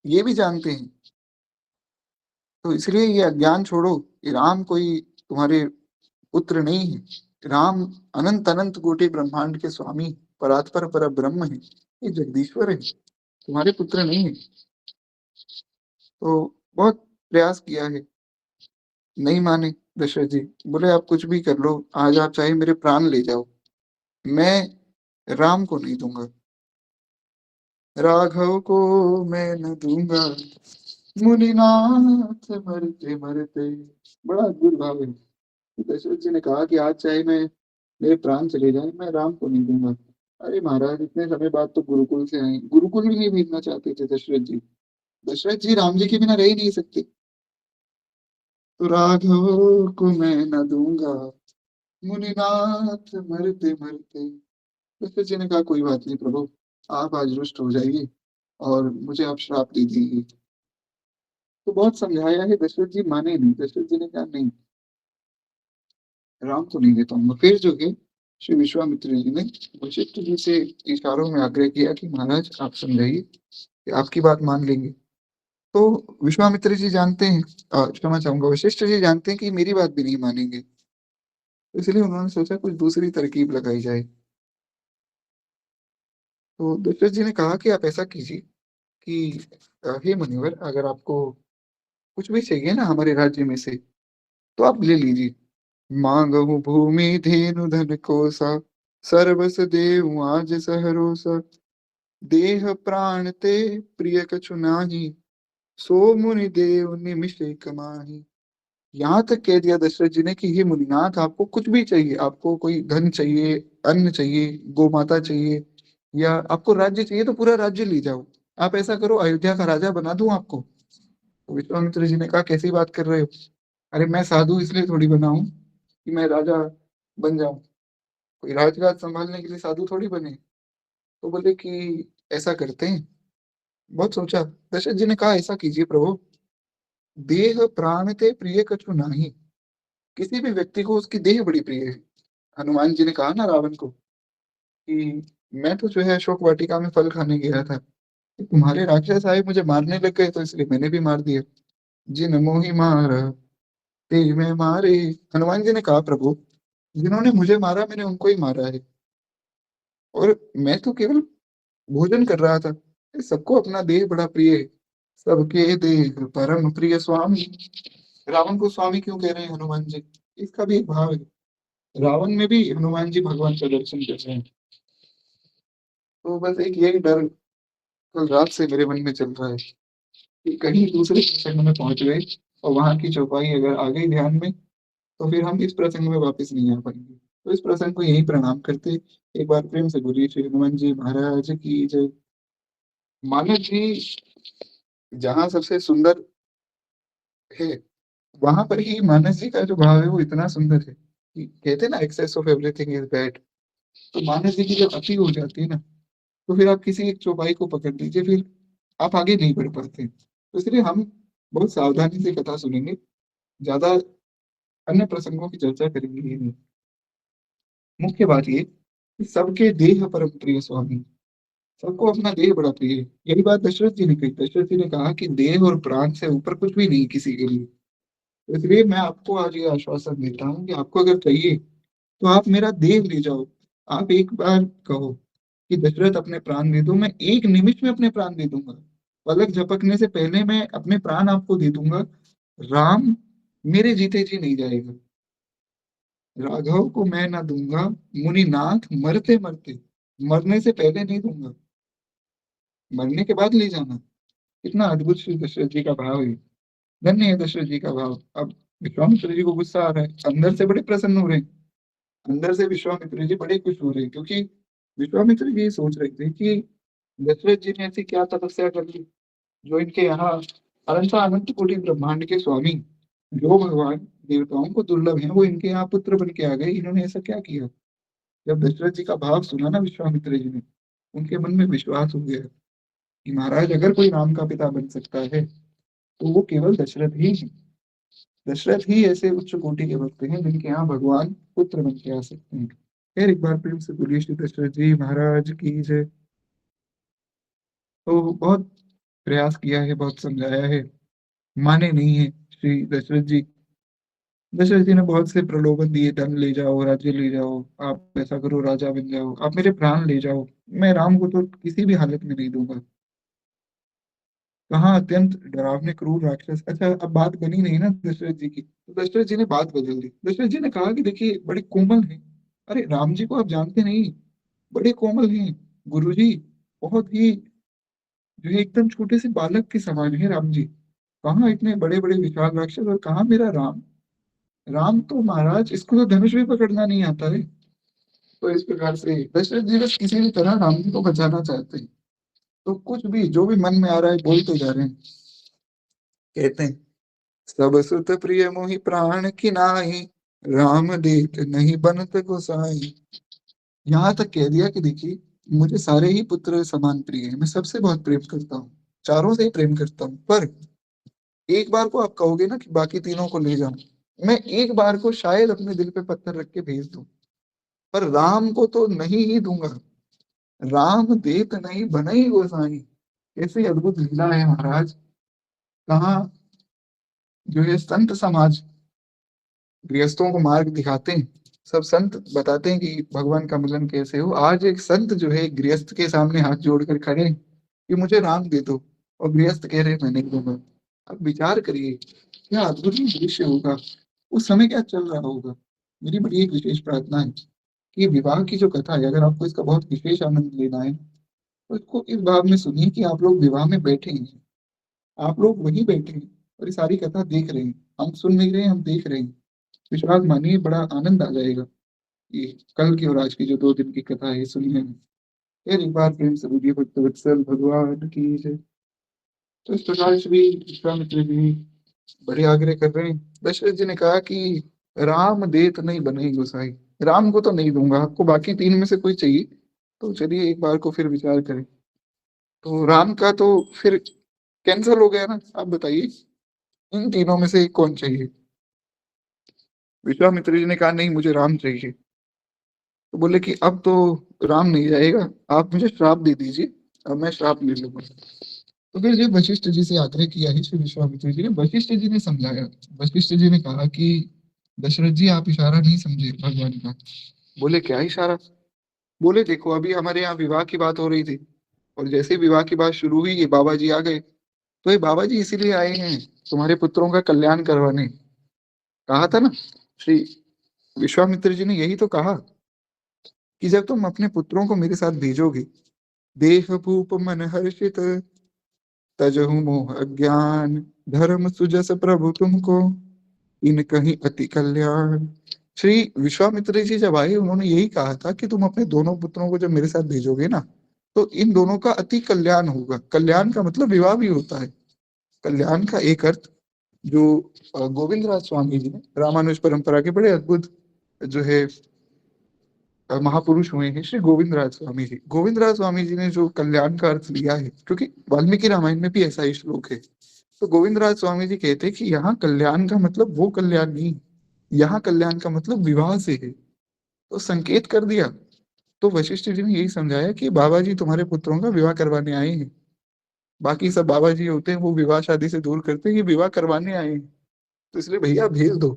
ये भी जानते हैं। तो इसलिए ये अज्ञान छोड़ो, ये राम कोई तुम्हारे पुत्र नहीं है। राम अनंत अनंत कोटि ब्रह्मांड के स्वामी, परात्पर पर ब्रह्म है, ये जगदीश्वर है, तुम्हारे पुत्र नहीं है। तो बहुत प्रयास किया है, नहीं माने दशरथ जी। बोले आप कुछ भी कर लो, आज आप चाहे मेरे प्राण ले जाओ, मैं राम को नहीं दूंगा, राघव को मैं न दूंगा, मुनिनाथ मरते मरते। बड़ा अद्भुत भाव है। दशरथ जी ने कहा कि आज चाहे मैं मेरे प्राण चले जाए, मैं राम को नहीं दूंगा। अरे महाराज, इतने समय बाद तो गुरुकुल से आए, गुरुकुल भी नहीं भेजना चाहते थे दशरथ जी। दशरथ जी राम जी के बिना रह ही नहीं सकते। तो राघव को मैं न दूंगा, मुनिनाथ मरते मरते। दशरथ जी ने कहा कोई बात नहीं प्रभु, आप आज रुष्ट हो जाइए और मुझे आप श्राप दे दीजिए। तो बहुत समझाया है, दशरथ जी माने नहीं। दशरथ जी ने कहा नहीं, राम को नहीं देता हूँ। फिर जो है श्री विश्वामित्र जी ने वशिष्ठ जी से इशारों में आग्रह किया कि महाराज आप समझाइए कि आपकी बात मान लेंगे। तो विश्वामित्र जी जानते हैं, क्षमा चाहूंगा, वशिष्ठ जी जानते हैं कि मेरी बात भी नहीं मानेंगे। तो इसलिए उन्होंने सोचा कुछ दूसरी तरकीब लगाई जाए। तो दशरथ जी ने कहा कि आप ऐसा कीजिए कि हे मुनिवर, अगर आपको कुछ भी चाहिए ना हमारे राज्य में से, तो आप ले लीजिए। मांगहु भूमि धेनु धन कोसा, सर्वस देहु आज सहरोसा। देह प्राण ते प्रिय कछु नाहि, सो मुनि देव निमिष कमाहि। यहाँ तक कह दिया दशरथ जी ने कि हे मुनिनाथ, आपको कुछ भी चाहिए, आपको कोई धन चाहिए, अन्न चाहिए, गौ माता चाहिए, या आपको राज्य चाहिए, तो पूरा राज्य ले जाओ। आप ऐसा करो, अयोध्या का राजा बना दूं आपको। तो विश्वामित्र जी ने कहा कैसी बात कर रहे हो? अरे मैं साधु इसलिए थोड़ी बना हूं कि मैं राजा बन जाऊं, कोई राजगाद संभालने के लिए साधु थोड़ी बने। तो बोले कि ऐसा करते हैं। बहुत सोचा, दशरथ जी ने कहा ऐसा कीजिए प्रभु, देह प्राण ते प्रिय कछु नाही। किसी भी व्यक्ति को उसकी देह बड़ी प्रिय है। हनुमान जी ने कहा ना रावण को कि मैं तो जो है अशोक वाटिका में फल खाने गया था, तुम्हारे राक्षस आए मुझे मारने लग गए, तो इसलिए मैंने भी मार दिया। जिन मोहि मार ते मैं मारे। हनुमान जी ने कहा प्रभु, जिन्होंने मुझे मारा मैंने उनको ही मारा है, और मैं तो केवल भोजन कर रहा था। सबको अपना देह बड़ा प्रिय है, सबके देह परम प्रिय स्वामी। रावण को स्वामी क्यों कह रहे हैं हनुमान जी? इसका भी एक भाव है। रावण में भी हनुमान जी भगवान का दर्शन कर रहे हैं। तो बस एक यही डर कल रात से मेरे मन में चल रहा है कि कहीं दूसरे प्रसंग में पहुंच गए और वहां की चौपाई अगर आ गई ध्यान में, तो फिर हम इस प्रसंग में वापस नहीं आ पाएंगे। तो इस प्रसंग को यही प्रणाम करते एक बार प्रेम से बोलिए श्री हनुमान जी महाराज की जय। मानव जी जहाँ सबसे सुंदर है, वहां पर ही मानस जी का जो भाव है वो इतना सुंदर है कि कहते हैं ना, excess of everything is bad. तो मानस जी की जब अति हो जाती है ना, तो फिर आप किसी एक चौपाई को पकड़ लीजिए, फिर आप आगे नहीं बढ़ पाते। तो इसलिए हम बहुत सावधानी से कथा सुनेंगे, ज्यादा अन्य प्रसंगों की चर्चा करेंगे ही नहीं। मुख्य बात ये कि सबके देह परम प्रिय स्वामी, सबको अपना देह बड़ा प्रिय है। यही बात दशरथ जी ने कही। दशरथ जी ने कहा कि देह और प्राण से ऊपर कुछ भी नहीं किसी के लिए। तो इसलिए मैं आपको आज ये आश्वासन देता हूँ कि आपको अगर चाहिए तो आप मेरा देह ले जाओ। आप एक बार कहो कि दशरथ अपने प्राण दे दो, मैं एक निमिष में अपने प्राण दे दूंगा। पलक झपकने से पहले मैं अपने प्राण आपको दे दूंगा। राम मेरे जीते जी नहीं जाएगा, राघव को मैं ना दूंगा, मुनिनाथ मरते मरते। मरने से पहले नहीं दूंगा, मरने के बाद ले जाना। कितना अद्भुत श्री दशरथ जी का भाव है। धन्य है दशरथ जी का भाव। अब विश्वामित्र जी को गुस्सा आ रहा है, अंदर से बड़े प्रसन्न हो रहे हैं। अंदर से विश्वामित्र जी बड़े खुश हो रहे हैं, क्योंकि विश्वामित्र जी ये सोच रहे थे कि दशरथ जी ने ऐसी क्या तपस्या कर ली जो इनके यहाँ अनंत अनंत कोटि ब्रह्मांड के स्वामी, जो भगवान देवताओं को दुर्लभ हैं, वो इनके यहाँ पुत्र बन के आ गए, इन्होंने ऐसा क्या किया? जब दशरथ जी का भाव सुना ना विश्वामित्र जी ने, उनके मन में विश्वास हो गया कि महाराज अगर कोई राम का पिता बन सकता है तो वो केवल दशरथ ही है। दशरथ ही ऐसे उच्च कोटि के भक्त हैं जिनके यहाँ भगवान पुत्र बन के आ सकते हैं। फिर एक बार प्रेम से बोलिए श्री दशरथ जी महाराज की जय। तो बहुत प्रयास किया है, बहुत समझाया है, माने नहीं है श्री दशरथ जी। दशरथ जी ने बहुत से प्रलोभन दिए, धन ले जाओ, राज्य ले जाओ, आप ऐसा करो राजा बन जाओ, आप मेरे प्राण ले जाओ, मैं राम को तो किसी भी हालत में नहीं दूंगा। कहाँ अत्यंत डरावने क्रूर राक्षस। अच्छा, अब बात बनी नहीं ना दशरथ जी की, तो दशरथ जी ने बात बदल दी। दशरथ जी ने कहा कि देखिए बड़े कोमल हैं। अरे राम जी को आप जानते नहीं, बड़े कोमल हैं गुरुजी, बहुत ही जो है एकदम छोटे से बालक के समान है राम जी। कहाँ इतने बड़े बड़े विशाल राक्षस, और कहाँ मेरा राम। राम तो महाराज इसको तो धनुष भी पकड़ना नहीं आता है। तो इस प्रकार से दशरथ जी बस किसी भी तरह राम जी को बचाना चाहते हैं। तो कुछ भी जो भी मन में आ रहा है बोलते जा रहे हैं। कहते हैं सब सुत प्रिय मोहि प्राण की नाई, राम देत नहीं बनत गोसाई। यहाँ तक कह दिया कि देखिए मुझे सारे ही पुत्र समान प्रिय हैं, मैं सबसे बहुत प्रेम करता हूँ, चारों से ही प्रेम करता हूँ। पर एक बार को आप कहोगे ना कि बाकी तीनों को ले जाओ, मैं एक बार को शायद अपने दिल पे पत्थर रख के भेज दूं, पर राम को तो नहीं ही दूंगा। राम देत नहीं बनई गोसाई। कैसी अद्भुत लीला है महाराज। कहाँ जो है संत समाज गृहस्थों को मार्ग दिखाते हैं, सब संत बताते हैं कि भगवान का मिलन कैसे हो। आज एक संत जो है गृहस्थ के सामने हाथ जोड़कर खड़े हैं कि मुझे राम दे दो, और गृहस्थ कह रहे हैं मैं नहीं दूंगा। अब विचार करिए क्या अद्भुत दृश्य होगा, उस समय क्या चल रहा होगा। मेरी बड़ी एक विशेष प्रार्थना है कि विवाह की जो कथा है, अगर आपको इसका बहुत विशेष आनंद लेना है तो इसको इस भाव में सुनिए कि आप लोग विवाह में बैठे हैं, आप लोग वहीं बैठे हैं और ये सारी कथा देख रहे हैं। हम सुन नहीं रहे हैं, हम देख रहे हैं। विश्वास मानिए बड़ा आनंद आ जाएगा ये कल की और आज की जो 2 दिन की कथा है सुनने में। फिर एक बार प्रेम से बोलिए भक्त वत्सल भगवान की जय। तो इस प्रकार श्री विश्वामित्र जी बड़े आग्रह कर रहे हैं। दशरथ जी ने कहा कि राम देत नहीं बने गोसाई, राम को तो नहीं दूंगा, आपको बाकी तीन में से कोई चाहिए तो चलिए एक बार को फिर विचार करें। तो राम का तो फिर कैंसिल हो गया ना, आप बताइए इन तीनों में से एक कौन चाहिए? विश्वामित्र जी ने कहा नहीं मुझे राम चाहिए। तो बोले कि अब तो राम नहीं जाएगा, आप मुझे श्राप दे दीजिए, अब मैं श्राप ले लूंगा। तो फिर जब वशिष्ठ जी से आग्रह किया है श्री विश्वामित्र जी ने, वशिष्ठ जी ने समझाया। वशिष्ठ जी ने कहा कि दशरथ जी आप इशारा नहीं समझे भगवान का। बोले क्या इशारा? बोले देखो अभी हमारे यहाँ विवाह की बात हो रही थी, और जैसे ही विवाह की बात शुरू हुई ये बाबा जी आ गए। तो ये बाबा जी इसीलिए आए हैं तुम्हारे पुत्रों का कल्याण करवाने। कहा था ना श्री विश्वामित्र जी ने, यही तो कहा कि जब तुम अपने पुत्रों को मेरे साथ भेजोगे, देह भूप मन हर्षित, तजहु मोह अज्ञान, धर्म सुजस प्रभु तुमको, इन कहीं अति कल्याण। श्री विश्वामित्र जी जब आए उन्होंने यही कहा था कि तुम अपने दोनों पुत्रों को जब मेरे साथ भेजोगे ना तो इन दोनों का अति कल्याण होगा। कल्याण का मतलब विवाह भी होता है। कल्याण का एक अर्थ जो गोविंद राज स्वामी जी ने, रामानुज परंपरा के बड़े अद्भुत जो है महापुरुष हुए हैं श्री गोविंद राज स्वामी जी। गोविंद राज स्वामी जी ने जो कल्याण का अर्थ लिया है, क्योंकि वाल्मीकि रामायण में भी ऐसा ही श्लोक है, तो गोविंद राज स्वामी जी कहते हैं कि यहाँ कल्याण का मतलब वो कल्याण नहीं, यहाँ कल्याण का मतलब विवाह से है। तो संकेत कर दिया। तो वशिष्ठ जी ने यही समझाया कि बाबा जी तुम्हारे पुत्रों का विवाह करवाने आए हैं। बाकी सब बाबा जी होते हैं वो विवाह शादी से दूर करते हैं, ये विवाह करवाने आए हैं, तो इसलिए भैया भेज दो।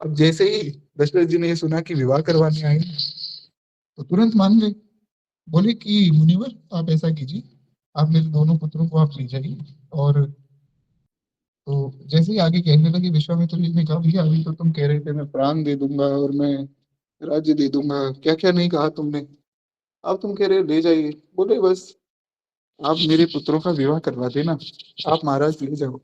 अब जैसे ही दशरथ जी ने ये सुना कि विवाह करवाने आए हैं, तो तुरंत मान गए। बोले कि मुनिवर आप ऐसा कीजिए, आप मेरे दोनों पुत्रों को आप ले जाइए। और तो जैसे ही आगे कहने लगे विश्वामित्र जी ने कहा भैया अभी तो तुम कह रहे थे मैं प्राण दे दूंगा और मैं राज्य दे दूंगा, क्या क्या नहीं कहा तुमने, अब तुम कह रहे हो ले जाइए। बोले बस आप मेरे पुत्रों का विवाह करवा देना, आप महाराज ले जाओ,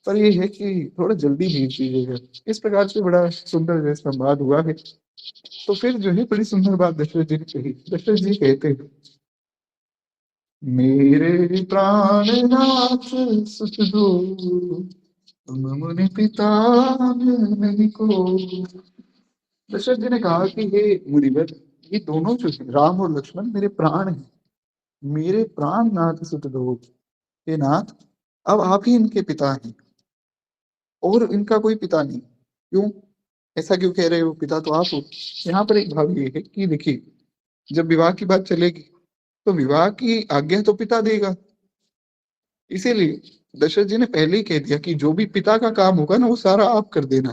पर ये है कि थोड़ा जल्दी भेज दीजिएगा। इस प्रकार से बड़ा सुंदर जो संवाद हुआ है। तो फिर जो है बड़ी सुंदर बात दशरथ जी ने कही। दशरथ जी कहते हैं मेरे प्राणनाथ सुख दो, तुम मुनि पिता नहीं को। दशरथ जी ने कहा कि हे मुनिवर, ये दोनों जो हैं, राम और लक्ष्मण, मेरे प्राण हैं, मेरे प्राण नाथ सुत दो। हे नाथ, अब आप ही इनके पिता हैं और इनका कोई पिता नहीं। क्यों? ऐसा क्यों कह रहे हो? पिता तो आप हो। यहाँ पर एक भाव ये है कि देखिए, जब विवाह की बात चलेगी तो विवाह की आज्ञा तो पिता देगा। इसीलिए दशरथ जी ने पहले ही कह दिया कि जो भी पिता का काम होगा ना, वो सारा आप कर देना।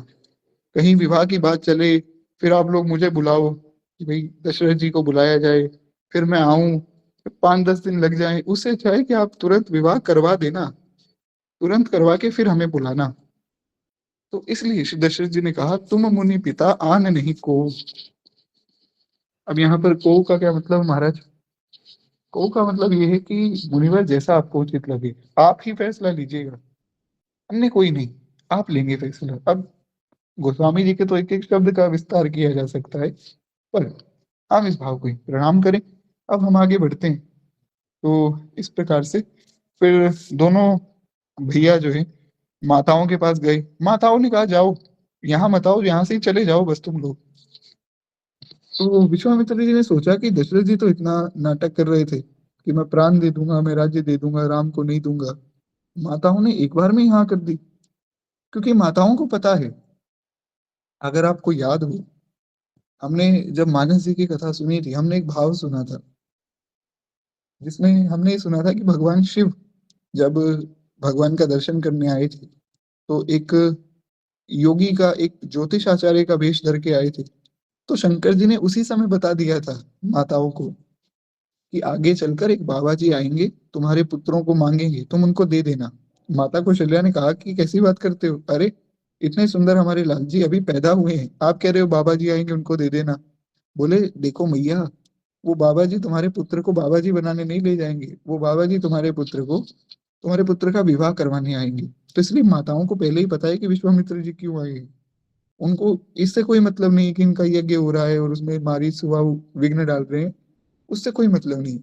कहीं विवाह की बात चले, फिर आप लोग मुझे बुलाओ कि भाई दशरथ जी को बुलाया जाए, फिर मैं आऊं, 5-10 दिन लग जाए, उससे अच्छा है कि आप तुरंत विवाह करवा देना, तुरंत करवा के फिर हमें बुलाना। तो इसलिए श्री दशरथ जी ने कहा, तुम मुनि पिता आन नहीं को। अब यहाँ पर को का क्या मतलब महाराज? को का मतलब ये है कि मुनिवर, जैसा आपको उचित लगे आप ही फैसला लीजिएगा, अन्य कोई नहीं, आप लेंगे फैसला। अब गोस्वामी जी के तो एक एक शब्द का विस्तार किया जा सकता है, पर हम इस भाव को ही प्रणाम करें। अब हम आगे बढ़ते हैं। तो इस प्रकार से फिर दोनों भैया जो है माताओं के पास गए। माताओं ने कहा, जाओ, यहाँ मत आओ, यहाँ से ही चले जाओ बस तुम लोग। तो विश्वामित्र जी ने सोचा कि दशरथ जी तो इतना नाटक कर रहे थे कि मैं प्राण दे दूंगा, मैं राज्य दे दूंगा, राम को नहीं दूंगा। माताओं ने एक बार में ही हाँ कर दी, क्योंकि माताओं को पता है। अगर आपको याद हो, हमने जब मानस जी की कथा सुनी थी, हमने एक भाव सुना था जिसमें हमने ये सुना था कि भगवान शिव जब भगवान का दर्शन करने आए थे, तो एक योगी का, एक ज्योतिष आचार्य का वेश धर के आए थे। तो शंकर जी ने उसी समय बता दिया था माताओं को कि आगे चलकर एक बाबा जी आएंगे, तुम्हारे पुत्रों को मांगेंगे, तुम उनको दे देना। माता कौशल्या ने कहा कि कैसी बात करते हो, अरे इतने सुंदर हमारे लाल जी अभी पैदा हुए हैं, आप कह रहे हो बाबा जी आएंगे उनको दे देना। बोले, देखो मैया, वो बाबा जी तुम्हारे पुत्र को बाबा जी बनाने नहीं ले जाएंगे, वो बाबा जी तुम्हारे पुत्र को, तुम्हारे पुत्र का विवाह करवाने आएंगे। तो इसलिए माताओं को पहले ही पता है कि विश्वामित्र जी क्यों आए हैं। उनको इससे कोई मतलब नहीं है कि इनका यज्ञ हो रहा है और उसमें मारी सुबह विघ्न डाल रहे हैं, उससे कोई मतलब नहीं।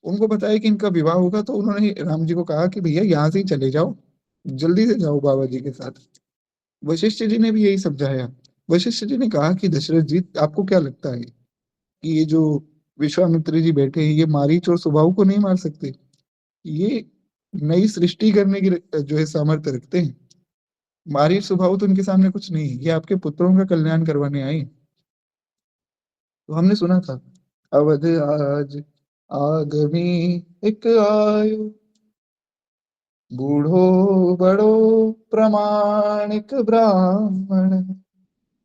उनको पता है कि इनका विवाह होगा, तो उन्होंने राम जी को कहा कि भैया यहाँ से ही चले जाओ, जल्दी से जाओ बाबा जी के साथ। वशिष्ठ जी ने भी यही समझाया। वशिष्ठ जी ने कहा कि दशरथ जी, आपको क्या लगता है कि ये जो विश्वामित्र जी बैठे हैं, ये मारीच और सुबाहु को नहीं मार सकते? ये नई सृष्टि करने की जो है सामर्थ्य रखते हैं। मारीच सुबाहु तो इनके सामने कुछ नहीं है, ये आपके पुत्रों का कल्याण करवाने आए हैं। तो हमने सुना था, अवध आज आगमी एक आयो, बूढ़ो बड़ो प्रमाणिक ब्राह्मण,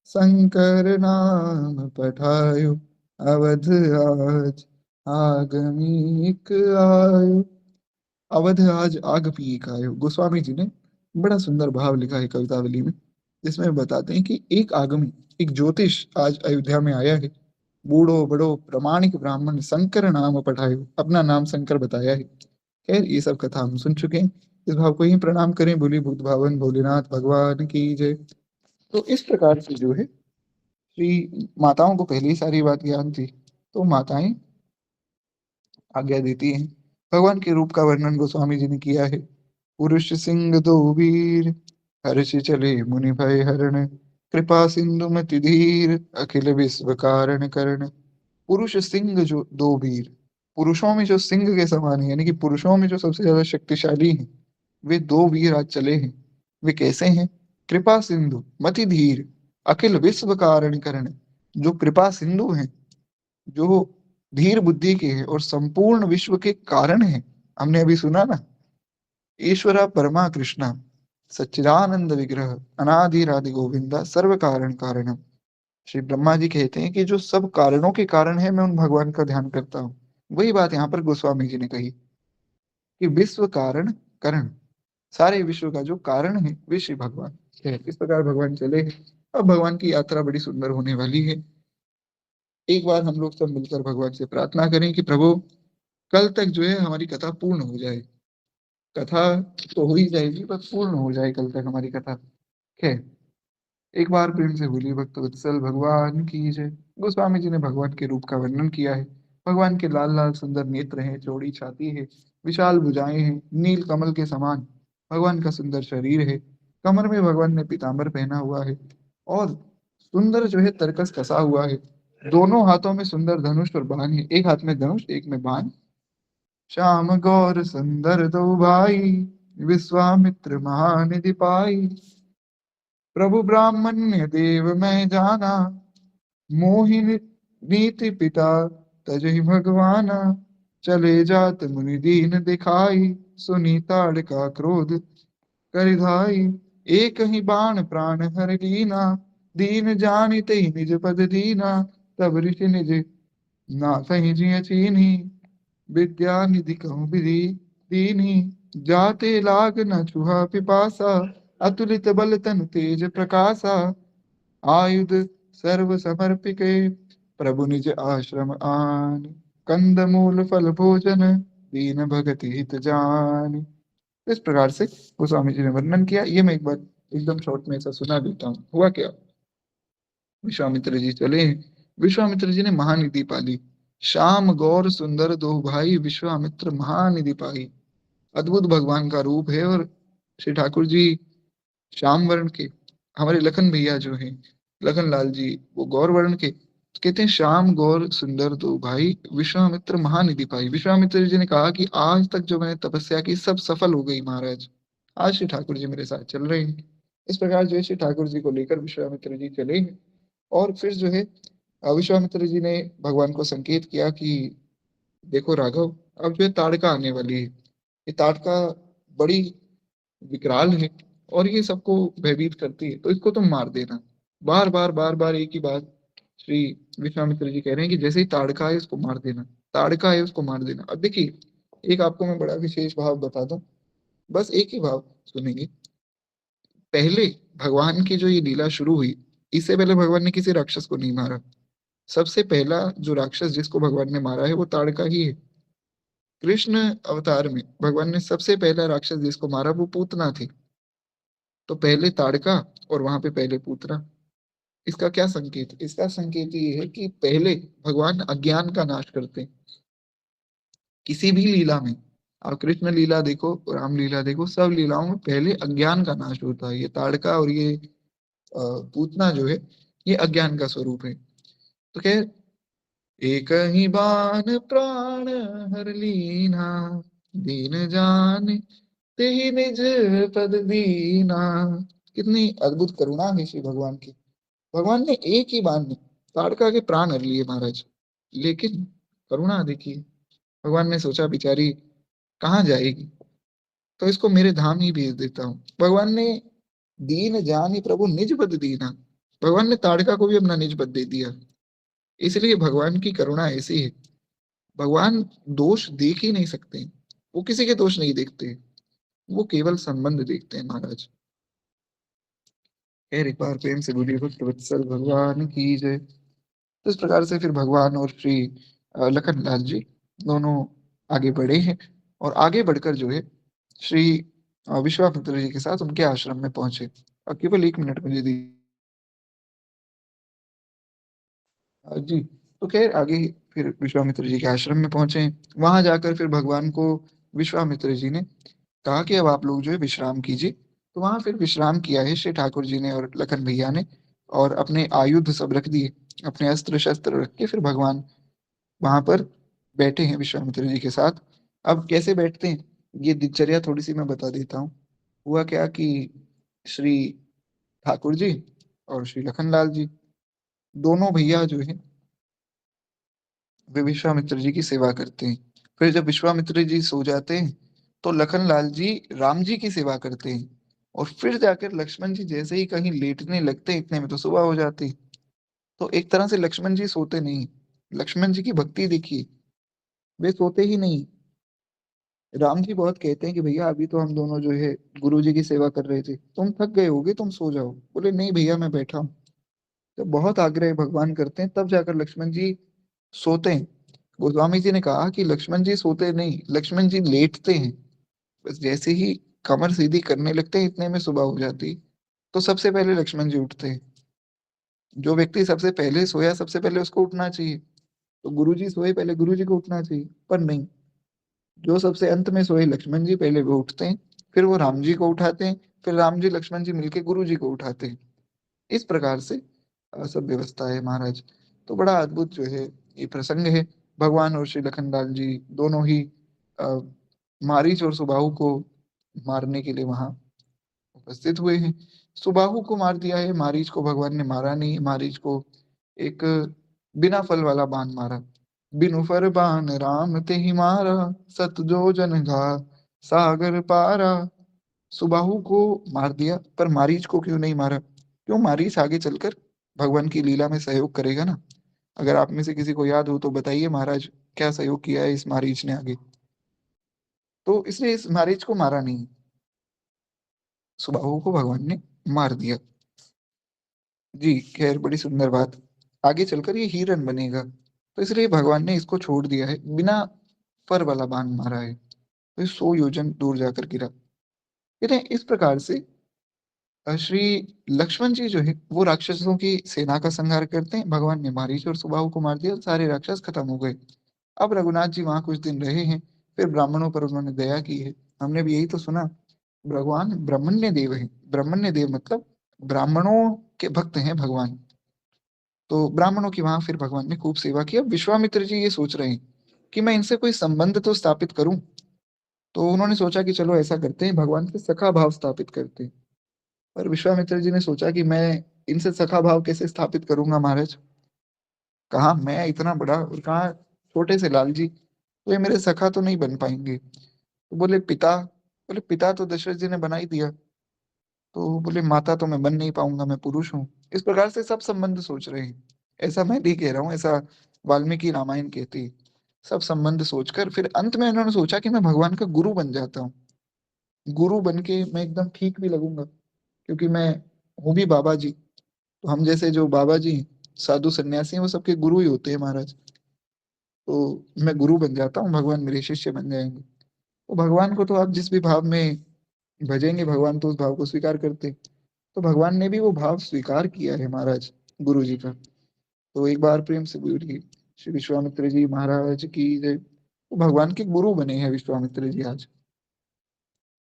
शंकर नाम पठायो, अवध आज आगमीक आयो। अवध आज आगमीक आयो, गोस्वामी जी ने बड़ा सुंदर भाव लिखा है कवितावली में, जिसमें बताते हैं कि एक आगमी, एक ज्योतिष आज अयोध्या में आया है। बूढ़ो बड़ो प्रमाणिक ब्राह्मण, शंकर नाम पठायो, अपना नाम शंकर बताया है। खैर, ये सब कथा हम सुन चुके हैं। इस भाव को ही प्रणाम करें। बोली भूत भावन भोलेनाथ भगवान की जय। तो इस प्रकार से जो है, श्री माताओं को पहले ही सारी बात ज्ञान थी, तो माताएं आज्ञा देती हैं। भगवान के रूप का वर्णन गोस्वामी जी ने किया है। पुरुष सिंह दो वीर, हर्ष चले मुनि भय हरण, कृपा सिंधु मति धीर, अखिल विश्व कारण करण। पुरुष सिंह जो दो वीर, पुरुषों में जो सिंह के समान है, यानी कि पुरुषों में जो सबसे ज्यादा शक्तिशाली हैं, वे दो वीर आज चले हैं। वे कैसे हैं? कृपा सिंधु मति धीर, अखिल विश्व कारण करण। जो कृपा सिंधु हैं, जो धीर बुद्धि के हैं और संपूर्ण विश्व के कारण हैं। हमने अभी सुना ना, ईश्वरा परमा कृष्णा, सच्चिदानंद विग्रह, अनादिरादि गोविंदा, सर्व कारण कारणम। श्री ब्रह्मा जी कहते हैं कि जो सब कारणों के कारण है, मैं उन भगवान का ध्यान करता हूँ। वही बात यहाँ पर गोस्वामी जी ने कही कि विश्व कारण करण, सारे विश्व का जो कारण है वे श्री भगवान है। इस प्रकार भगवान चले हैं। अब भगवान की यात्रा बड़ी सुंदर होने वाली है। एक बार हम लोग सब मिलकर भगवान से प्रार्थना करें कि प्रभु, कल तक जो है हमारी कथा पूर्ण हो जाए। कथा तो हो ही जाएगी, बस पूर्ण हो जाए कल तक हमारी कथा। खैर, एक बार प्रेम से बोलिए भक्त वत्सल भगवान की जय। गोस्वामी जी ने भगवान के रूप का वर्णन किया है। भगवान के लाल लाल सुंदर नेत्र हैं, चौड़ी छाती है, विशाल भुजाएं हैं, नील कमल के समान भगवान का सुंदर शरीर है, कमर में भगवान ने पीतांबर पहना हुआ है और सुंदर जो है तरकस कसा हुआ है। दोनों हाथों में सुंदर धनुष और बाण है, एक हाथ में धनुष एक में बाण। श्याम गौर सुंदर दो भाई, विश्वामित्र महानिधि पाई। प्रभु ब्राह्मण्य देव मैं जाना, मोहिनी नीति पिता तजहि भगवाना। चले जात मुनि दीन दिखाई, सुनी ताड़का क्रोध करिधाई। एक ही बाण प्राण हर लीना, दीन जानिते ही निज पद दीना। तब ऋषि निज नाथहि जिय चीन्ही, विद्या निधि कहूँ विधि दीन्ही। जाते लाग न छुहा पिपासा, अतुलित बल तनु तेज प्रकाशा। आयुध सर्व समर्पिके, प्रभु निज आश्रम आन। कंद मूल फल भोजन, दीन भगति हित जान। इस प्रकार से गोस्वामी जी ने वर्णन किया। ये मैं एक बार एकदम शॉर्ट में ऐसा सुना देता हूँ। हुआ क्या, विश्वामित्र जी चले, विश्वामित्र जी ने महानिधि पाली। श्याम गौर सुंदर दो भाई, विश्वामित्र महानिधि पाई। अद्भुत भगवान का रूप है। और श्री ठाकुर जी श्याम वर्ण के, हमारे लखन भैया जो हैं, लखन लाल जी, वो गौर वर्ण के। कहते हैं श्याम गौर सुंदर दो भाई, विश्वामित्र महानिधि पाई। विश्वामित्र जी ने कहा कि आज तक जो मैंने तपस्या की सब सफल हो गई महाराज, आज श्री ठाकुर जी मेरे साथ चल रहे हैं। इस प्रकार जो है श्री ठाकुर जी को लेकर विश्वामित्र जी चले हैं। और फिर जो है विश्वामित्र जी ने भगवान को संकेत किया कि देखो राघव, अब जो है ताड़का आने वाली है। ये ताड़का बड़ी विकराल है और ये सबको भयभीत करती है, तो इसको तुम मार देना। बार बार एक ही बात श्री विश्वामित्र जी कह रहे हैं कि जैसे ही ताड़का है उसको मार देना, ताड़का है उसको मार देना। अब देखिए, एक आपको मैं बड़ा विशेष भाव बता दूं, बस एक ही भाव सुनेंगे। पहले भगवान की जो ये लीला शुरू हुई, इससे पहले भगवान ने किसी राक्षस को नहीं मारा। सबसे पहला जो राक्षस जिसको भगवान ने मारा है वो ताड़का ही है। कृष्ण अवतार में भगवान ने सबसे पहला राक्षस जिसको मारा वो पूतना थी। तो पहले ताड़का और वहां पे पहले पूतना। इसका क्या संकेत, इसका संकेत ये है कि पहले भगवान अज्ञान का नाश करते हैं। किसी भी लीला में, आप कृष्ण लीला देखो, राम लीला देखो, सब लीलाओं में पहले अज्ञान का नाश होता है। ये ताड़का और ये पूतना जो है, ये अज्ञान का स्वरूप है। तो खैर, एक ही बान प्राण हर लीना, दीन जान ते ही निज पद दीना। कितनी अद्भुत करुणा है श्री भगवान की। भगवान ने एक ही बाण में ताड़का के प्राण हर लिए महाराज। लेकिन करुणा देखिए, भगवान ने सोचा बेचारी कहाँ जाएगी, तो इसको मेरे धाम ही भेज देता हूँ। भगवान ने दीन जानी प्रभु निज पद दीना, भगवान ने ताड़का को भी अपना निज पद दे दिया। इसलिए भगवान की करुणा ऐसी है, भगवान दोष देख ही नहीं सकते, वो किसी के दोष नहीं देखते, वो केवल संबंध देखते हैं महाराज। खैर, एक बार प्रेम से बोलिए भक्त वत्सल भगवान की जय। तो इस प्रकार से फिर भगवान और श्री लखन लाल जी दोनों आगे बढ़े हैं। और आगे बढ़कर जो है श्री विश्वामित्र जी के साथ उनके आश्रम में पहुंचे। और केवल एक मिनट मुझे दी जी। तो खैर आगे फिर विश्वामित्र जी के आश्रम में पहुंचे। वहां जाकर फिर भगवान को विश्वामित्र जी ने कहा कि अब आप लोग जो है विश्राम कीजिए। तो वहां फिर विश्राम किया है श्री ठाकुर जी ने और लखन भैया ने, और अपने आयुध सब रख दिए, अपने अस्त्र शस्त्र रख के फिर भगवान वहां पर बैठे हैं विश्वामित्र जी के साथ। अब कैसे बैठते हैं, ये दिनचर्या थोड़ी सी मैं बता देता हूँ। हुआ क्या कि श्री ठाकुर जी और श्री लखनलाल जी, दोनों भैया जो है वे विश्वामित्र जी की सेवा करते हैं। फिर जब विश्वामित्र जी सो जाते हैं तो लखनलाल जी राम जी की सेवा करते हैं। और फिर जाकर लक्ष्मण जी जैसे ही कहीं लेटने लगते हैं, इतने में तो सुबह हो जाती है। तो एक तरह से लक्ष्मण जी सोते नहीं। लक्ष्मण जी की भक्ति देखिए, वे सोते ही नहीं। राम जी बहुत कहते हैं कि भैया अभी तो हम दोनों जो है गुरु जी की सेवा कर रहे थे, तुम थक गए होगे, तुम सो जाओ। बोले नहीं भैया मैं बैठा हूँ। तो बहुत आग्रह भगवान करते हैं, तब जाकर लक्ष्मण जी सोते हैं। गोस्वामी जी ने कहा कि लक्ष्मण जी सोते नहीं, लक्ष्मण जी लेटते हैं। बस जैसे ही कमर सीधी करने लगते हैं, इतने में सुबह हो जाती। तो सबसे पहले लक्ष्मण जी उठते हैं। जो व्यक्ति सबसे पहले सोया सबसे पहले उसको उठना चाहिए। तो गुरु जी सोए पहले गुरु जी को उठना चाहिए, पर नहीं, जो सबसे अंत में सोए लक्ष्मण जी पहले वो उठते हैं। फिर वो राम जी को उठाते हैं, फिर राम जी, लक्ष्मण जी मिलके गुरु जी को उठाते हैं। इस प्रकार से सब व्यवस्था है महाराज। तो बड़ा अद्भुत जो है ये प्रसंग है। भगवान और श्री लखनलाल जी दोनों ही अ, मारीच और सुबाहु को मारने के लिए वहां उपस्थित हुए हैं। सुबाहु को मार दिया है, मारीच को भगवान ने मारा नहीं। मारीच को एक बिना फल वाला बाण मारा। बिनु फर बाण राम ते ही मारा, सत जो जन घा सागर पारा। सुबाहु को मार दिया, पर मारीच को क्यों नहीं मारा? क्यों? मारीच आगे चलकर भगवान की लीला में सहयोग करेगा ना। अगर आप में से किसी को याद हो तो बताइए महाराज, क्या सहयोग किया है इस मारीच ने आगे? तो इसलिए इस मारीच को मारा नहीं, सुबाहु को भगवान ने मार दिया। जी, खैर बड़ी सुंदर बात। आगे चलकर ये हिरन बनेगा, तो इसलिए भगवान ने इसको छोड़ दिया है, बिना फर वाला बाण मारा है, तो 100 योजन दूर जाकर गिरा। फिर इस प्रकार से श्री लक्ष्मण जी जो है वो राक्षसों की सेना का संहार करते हैं। भगवान ने मारीच और सुबाहु को मार दिया, सारे राक्षस खत्म हो गए। अब रघुनाथ जी वहां कुछ दिन रहे हैं, फिर ब्राह्मणों पर उन्होंने दया की है। हमने भी यही तो सुना, भगवान ब्राह्मण्य देव है। ब्राह्मण्य देव मतलब ब्राह्मणों के भक्त हैं भगवान। तो ब्राह्मणों की वहां फिर भगवान ने खूब सेवा की। अब विश्वामित्र जी ये सोच रहे हैं कि मैं इनसे कोई संबंध तो स्थापित करूं। तो उन्होंने सोचा कि चलो ऐसा करते हैं, भगवान से सखा भाव स्थापित करते हैं। पर विश्वामित्र जी ने सोचा कि मैं इनसे सखा भाव कैसे स्थापित करूंगा महाराज? कहाँ मैं इतना बड़ा और कहाँ छोटे से लाल जी, तो ये मेरे सखा तो नहीं बन पाएंगे। तो बोले पिता, बोले पिता तो दशरथ जी ने बना ही दिया। तो बोले माता तो मैं बन नहीं पाऊंगा, मैं पुरुष हूँ। इस प्रकार से सब संबंध सोच रहे हैं। ऐसा मैं नहीं कह रहा हूँ, ऐसा वाल्मीकि रामायण कहती है। सब संबंध सोचकर फिर अंत में इन्होंने सोचा कि मैं भगवान का गुरु बन जाता हूँ। गुरु बन के मैं एकदम ठीक भी लगूंगा, क्योंकि मैं हूँ भी बाबा जी। तो हम जैसे जो बाबा जी साधु सन्यासी हैं वो सबके गुरु ही होते हैं महाराज। तो मैं गुरु बन जाता हूँ, भगवान मेरे शिष्य बन जाएंगे। तो भगवान को तो आप जिस भी भाव में भजेंगे, भगवान तो उस भाव को स्वीकार करते हैं। तो भगवान ने भी वो भाव स्वीकार किया है महाराज, गुरु जी का। तो एक बार प्रेम से बोलिए श्री विश्वामित्र जी महाराज की जय। तो भगवान के गुरु बने हैं विश्वामित्र जी आज।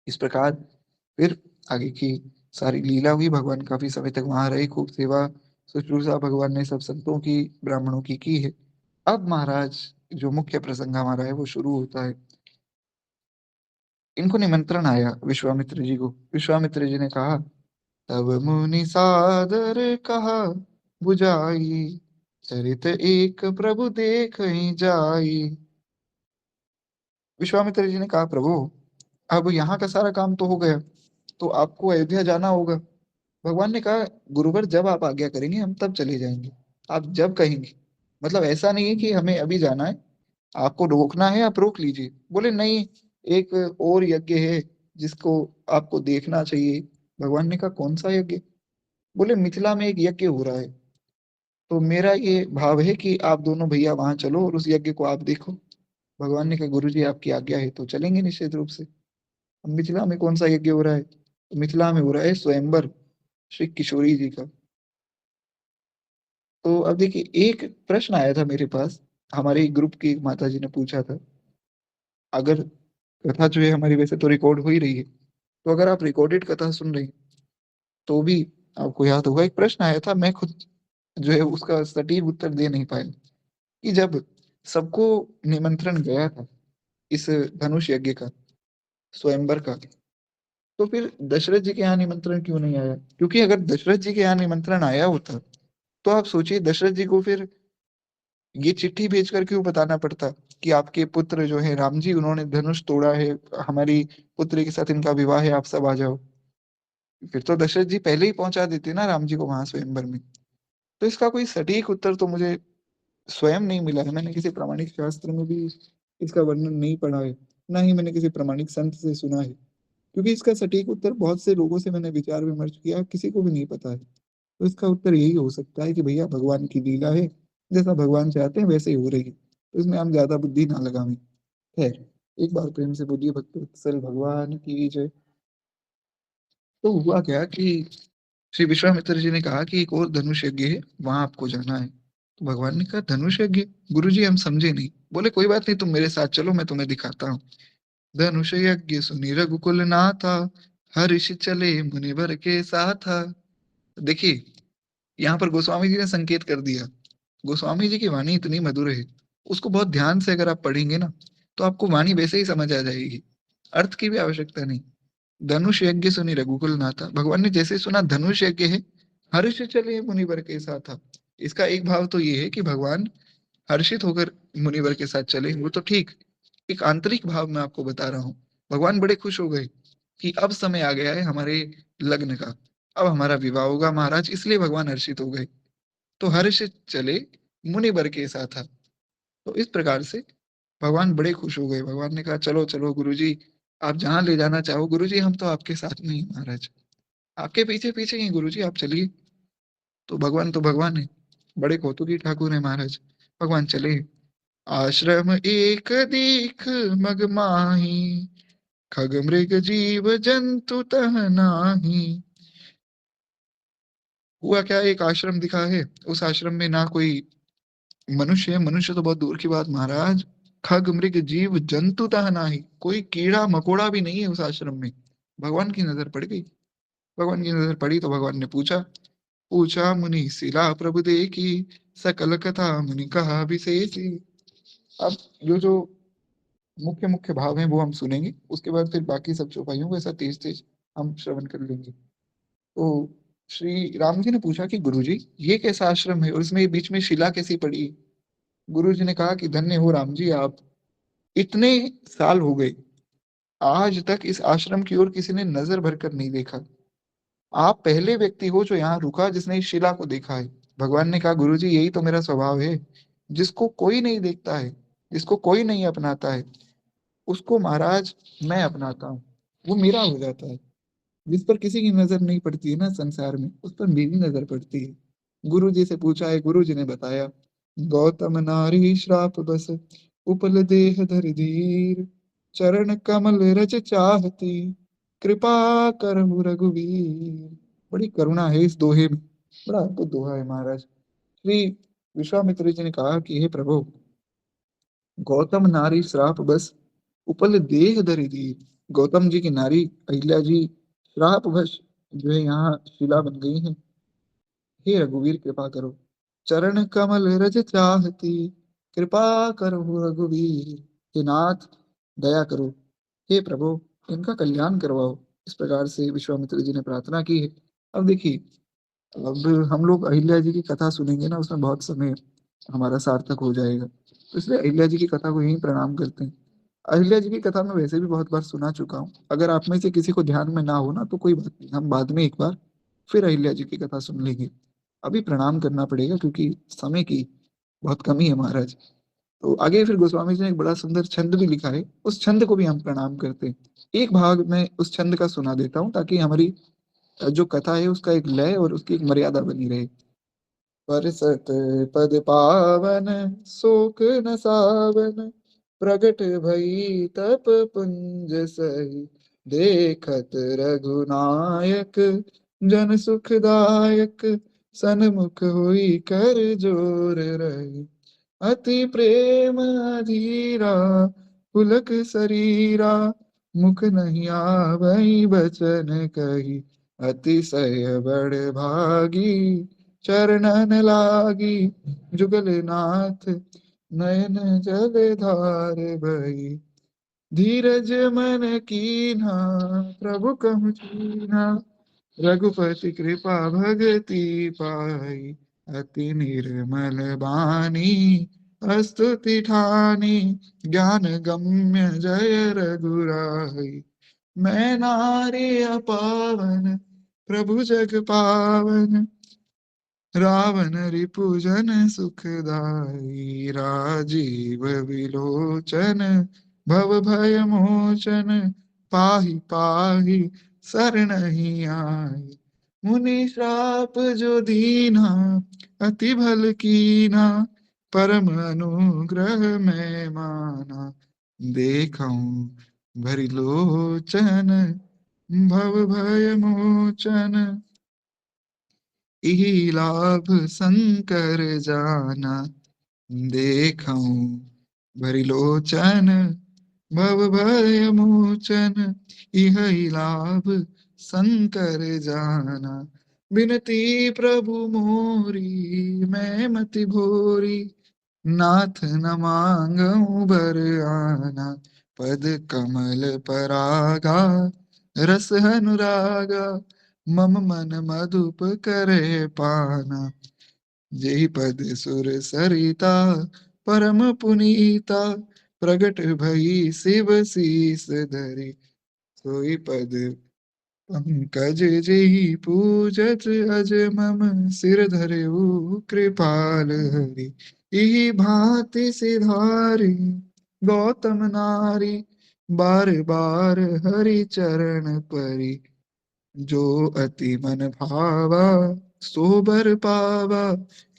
इस प्रकार फिर आगे की सारी लीला हुई। भगवान काफी समय तक वहां रहे, खूब सेवा शुश्रूषा भगवान ने सब संतों की, ब्राह्मणों की है। अब महाराज जो मुख्य प्रसंग हमारा है वो शुरू होता है। इनको निमंत्रण आया विश्वामित्र जी को। विश्वामित्र जी ने कहा, तब मुनि सादर कहा बुझाई, चरित एक प्रभु देख जाई। विश्वामित्र जी ने कहा, प्रभु अब यहाँ का सारा काम तो हो गया, तो आपको अयोध्या जाना होगा। भगवान ने कहा, गुरुवर जब आप आज्ञा करेंगे हम तब चले जाएंगे, आप जब कहेंगे। मतलब ऐसा नहीं है कि हमें अभी जाना है, आपको रोकना है आप रोक लीजिए। बोले नहीं, एक और यज्ञ है जिसको आपको देखना चाहिए। भगवान ने कहा, कौन सा यज्ञ? बोले मिथिला में एक यज्ञ हो रहा है, तो मेरा ये भाव है कि आप दोनों भैया वहां चलो और उस यज्ञ को आप देखो। भगवान ने कहा, गुरु जी आपकी आज्ञा है तो चलेंगे निश्चित रूप से। अब मिथिला में कौन सा यज्ञ हो रहा है? तो मिथिला में हो रहा है स्वयंवर श्री किशोरी जी का। तो अब देखिए, एक प्रश्न आया था मेरे पास, हमारे ग्रुप की एक माता जी ने पूछा था, अगर कथा जो है हमारी वैसे तो रिकॉर्ड हो ही रही है, तो अगर आप रिकॉर्डेड कथा सुन रही हैं, तो भी आपको याद होगा एक प्रश्न आया था, मैं खुद जो है उसका सटीक उत्तर दे नहीं पाया, कि जब सबको निमंत्रण गया था इस धनुष यज्ञ का, स्वयंवर का, तो फिर दशरथ जी के यहाँ निमंत्रण क्यों नहीं आया? क्योंकि अगर दशरथ जी के यहाँ निमंत्रण आया होता, तो आप सोचिए दशरथ जी को फिर ये चिट्ठी भेजकर क्यों बताना पड़ता कि आपके पुत्र जो है राम जी, उन्होंने धनुष तोड़ा है, हमारी पुत्री के साथ इनका विवाह है, आप सब आ जाओ। फिर तो दशरथ जी पहले ही पहुंचा देते ना राम जी को वहां स्वयंवर में। तो इसका कोई सटीक उत्तर तो मुझे स्वयं नहीं मिला है। मैंने किसी प्रामाणिक शास्त्र में भी इसका वर्णन नहीं पढ़ा है, ना ही मैंने किसी प्रामाणिक संत से सुना है। क्योंकि इसका सटीक उत्तर बहुत से लोगों से मैंने विचार विमर्श किया, किसी को भी नहीं पता है। तो इसका उत्तर यही हो सकता है कि भैया भगवान की लीला है, जैसा भगवान चाहते हैं वैसे ही हो रही है, तो इसमें हम ज्यादा बुद्धि ना लगावें। खैर, एक बार प्रेम से बोलिए भक्त वत्सल भगवान की जय। तो हुआ क्या कि श्री विश्वामित्र जी ने कहा कि एक और धनुष यज्ञ है, वहां आपको जाना है। तो भगवान ने कहा, धनुष यज्ञ? गुरु जी हम समझे नहीं। बोले कोई बात नहीं, तुम मेरे साथ चलो, मैं तुम्हें दिखाता हूँ। धनुष यज्ञ सुनि रघुकुल नाथा, हर्ष चले मुनिवर के साथा। देखिए, यहाँ पर गोस्वामी जी ने संकेत कर दिया। गोस्वामी जी की वाणी इतनी मधुर है, उसको बहुत ध्यान से अगर आप पढ़ेंगे ना, तो आपको वाणी वैसे ही समझ आ जाएगी, अर्थ की भी आवश्यकता नहीं। धनुष यज्ञ सुनी रघुकुल नाथा, भगवान ने जैसे सुना धनुष यज्ञ है, हर्ष चले मुनिवर के साथ था। इसका एक भाव तो ये है कि भगवान हर्षित होकर मुनिवर के साथ चले, वो तो ठीक। एक आंतरिक भाव मैं आपको बता रहा हूँ, भगवान बड़े खुश हो गए कि अब समय आ गया है हमारे लग्न का, अब हमारा विवाह होगा महाराज, इसलिए भगवान हर्षित हो गए। तो हर्ष चले मुनिवर के साथ था। तो इस प्रकार से भगवान बड़े खुश हो गए। भगवान ने कहा चलो चलो गुरुजी, आप जहां ले जाना चाहो गुरुजी, हम तो आपके साथ में ही हैं महाराज, आपके पीछे पीछे ही गुरुजी, आप चलिए। तो भगवान है, बड़े कौतुकी ठाकुर है महाराज। भगवान चले। आश्रम एक दीख मग माही, खग मृग जीव जंतु तह नाही। हुआ क्या, एक आश्रम दिखा है, उस आश्रम में ना कोई मनुष्य है, मनुष्य तो बहुत दूर की बात महाराज, खग मृग जीव जंतु तह नाही, कोई कीड़ा मकोड़ा भी नहीं है उस आश्रम में। भगवान की नजर पड़ गई। भगवान की नजर पड़ी तो भगवान ने पूछा, पूछा मुनि शिला प्रभु देखी, सकल कथा मुनि कहा विशेषी। अब जो मुख्य मुख्य भाव हैं वो हम सुनेंगे, उसके बाद फिर बाकी सब चौपाइयों को ऐसा तेज तेज हम श्रवण कर लेंगे। तो श्री राम जी ने पूछा कि गुरुजी ये कैसा आश्रम है और इसमें बीच में शिला कैसी पड़ी। गुरु जी ने कहा कि धन्य हो राम जी आप, इतने साल हो गए, आज तक इस आश्रम की ओर किसी ने नजर भरकर नहीं देखा। आप पहले व्यक्ति हो जो यहाँ रुका जिसने इस शिला को देखा है। भगवान ने कहा गुरु जी यही तो मेरा स्वभाव है, जिसको कोई नहीं देखता है, जिसको कोई नहीं अपनाता है, उसको महाराज मैं अपनाता हूँ, वो मेरा हो जाता है। जिस पर किसी की नजर नहीं पड़ती है ना संसार में, उस पर मेरी नजर पड़ती है। गुरु जी से पूछा है, गुरु जी ने बताया, गौतम नारी श्राप बस, उपल देह धरि धीर, चरण कमल रज चाहती, कृपा करहु रघुवीर। बड़ी करुणा है इस दोहे में, बड़ा अद्भुत दोहा है महाराज। श्री विश्वामित्र जी ने कहा कि हे प्रभु, गौतम नारी श्राप बस, उपल देह धरि धीर। गौतम जी की नारी अहिल्या जी श्राप बस जो है यहाँ शिला बन गई है। हे रघुवीर कृपा करो, चरण कमल रज चाहती, कृपा करो रघुवीर। हे नाथ दया करो, हे प्रभु इनका कल्याण करवाओ। इस प्रकार से विश्वामित्र जी ने प्रार्थना की है। अब देखिए, अब हम लोग अहिल्या जी की कथा सुनेंगे ना, उसमें बहुत समय हमारा सार्थक हो जाएगा, तो इसलिए अहिल्या जी की कथा को यहीं प्रणाम करते हैं। अहिल्या जी की कथा मैं वैसे भी बहुत बार सुना चुका हूँ, अगर आप में से किसी को ध्यान में ना हो ना तो कोई बात नहीं, हम बाद में एक बार फिर अहिल्या जी की कथा सुन लेंगे। अभी प्रणाम करना पड़ेगा क्योंकि समय की बहुत कमी है महाराज। तो आगे फिर गोस्वामी जी ने एक बड़ा सुंदर छंद भी लिखा है, उस छंद को भी हम प्रणाम करते हैं। एक भाग में उस छंद का सुना देता हूँ ताकि हमारी जो कथा है उसका एक लय और उसकी एक मर्यादा बनी रहे। बरसत पद पावन, शोक न सावन, प्रगट भई तप पुंज सही, देखत रघुनायक जन सुखदायक, सन्मुख हुई कर जोर रही, अति प्रेम अधीरा, पुलक शरीरा, मुख नहीं आवै बचन कही, अतिशय बड़ भागी, चरणन लागी, जुगल नाथ नयन जल धार बही, धीरज मन कीन्हा, प्रभु कहु चीन्हा, रघुपति कृपा भगति पाई, अति निर्मल बानी, स्तुति ठानी, ज्ञान गम्य जय रघुराई, मैं नारी अपावन, प्रभु जग पावन, रावण रिपुजन सुखदाई, राजीव विलोचन भव भय मोचन, पाहि पाहि शरणहि आई, मुनि श्राप जो दीना, अति भल कीना, परम अनुग्रह मैं माना, देखऊं भरि लोचन भव भय मोचन, इही लाभ शंकर जाना, देखऊं भरि लोचन भव भय मोचन, इह लाभ शंकर जाना। बिनती प्रभु मोरी, मैं मति भोरी, नाथ न मांगऊं बर आना। पद कमल परागा, रस अनुरागा, मम मन मधुप करे पाना। जेहि पद सुर सरिता, परम पुनीता, प्रगट भई शिव शीस धरी। सोई पद पंकज जेहि पूजत, अज मम सिर धरऊ कृपाल हरि। इहि भांति सिधारी, गौतम नारी, बार बार हरि चरण परी। जो अति मन भावा, सो बर पावा,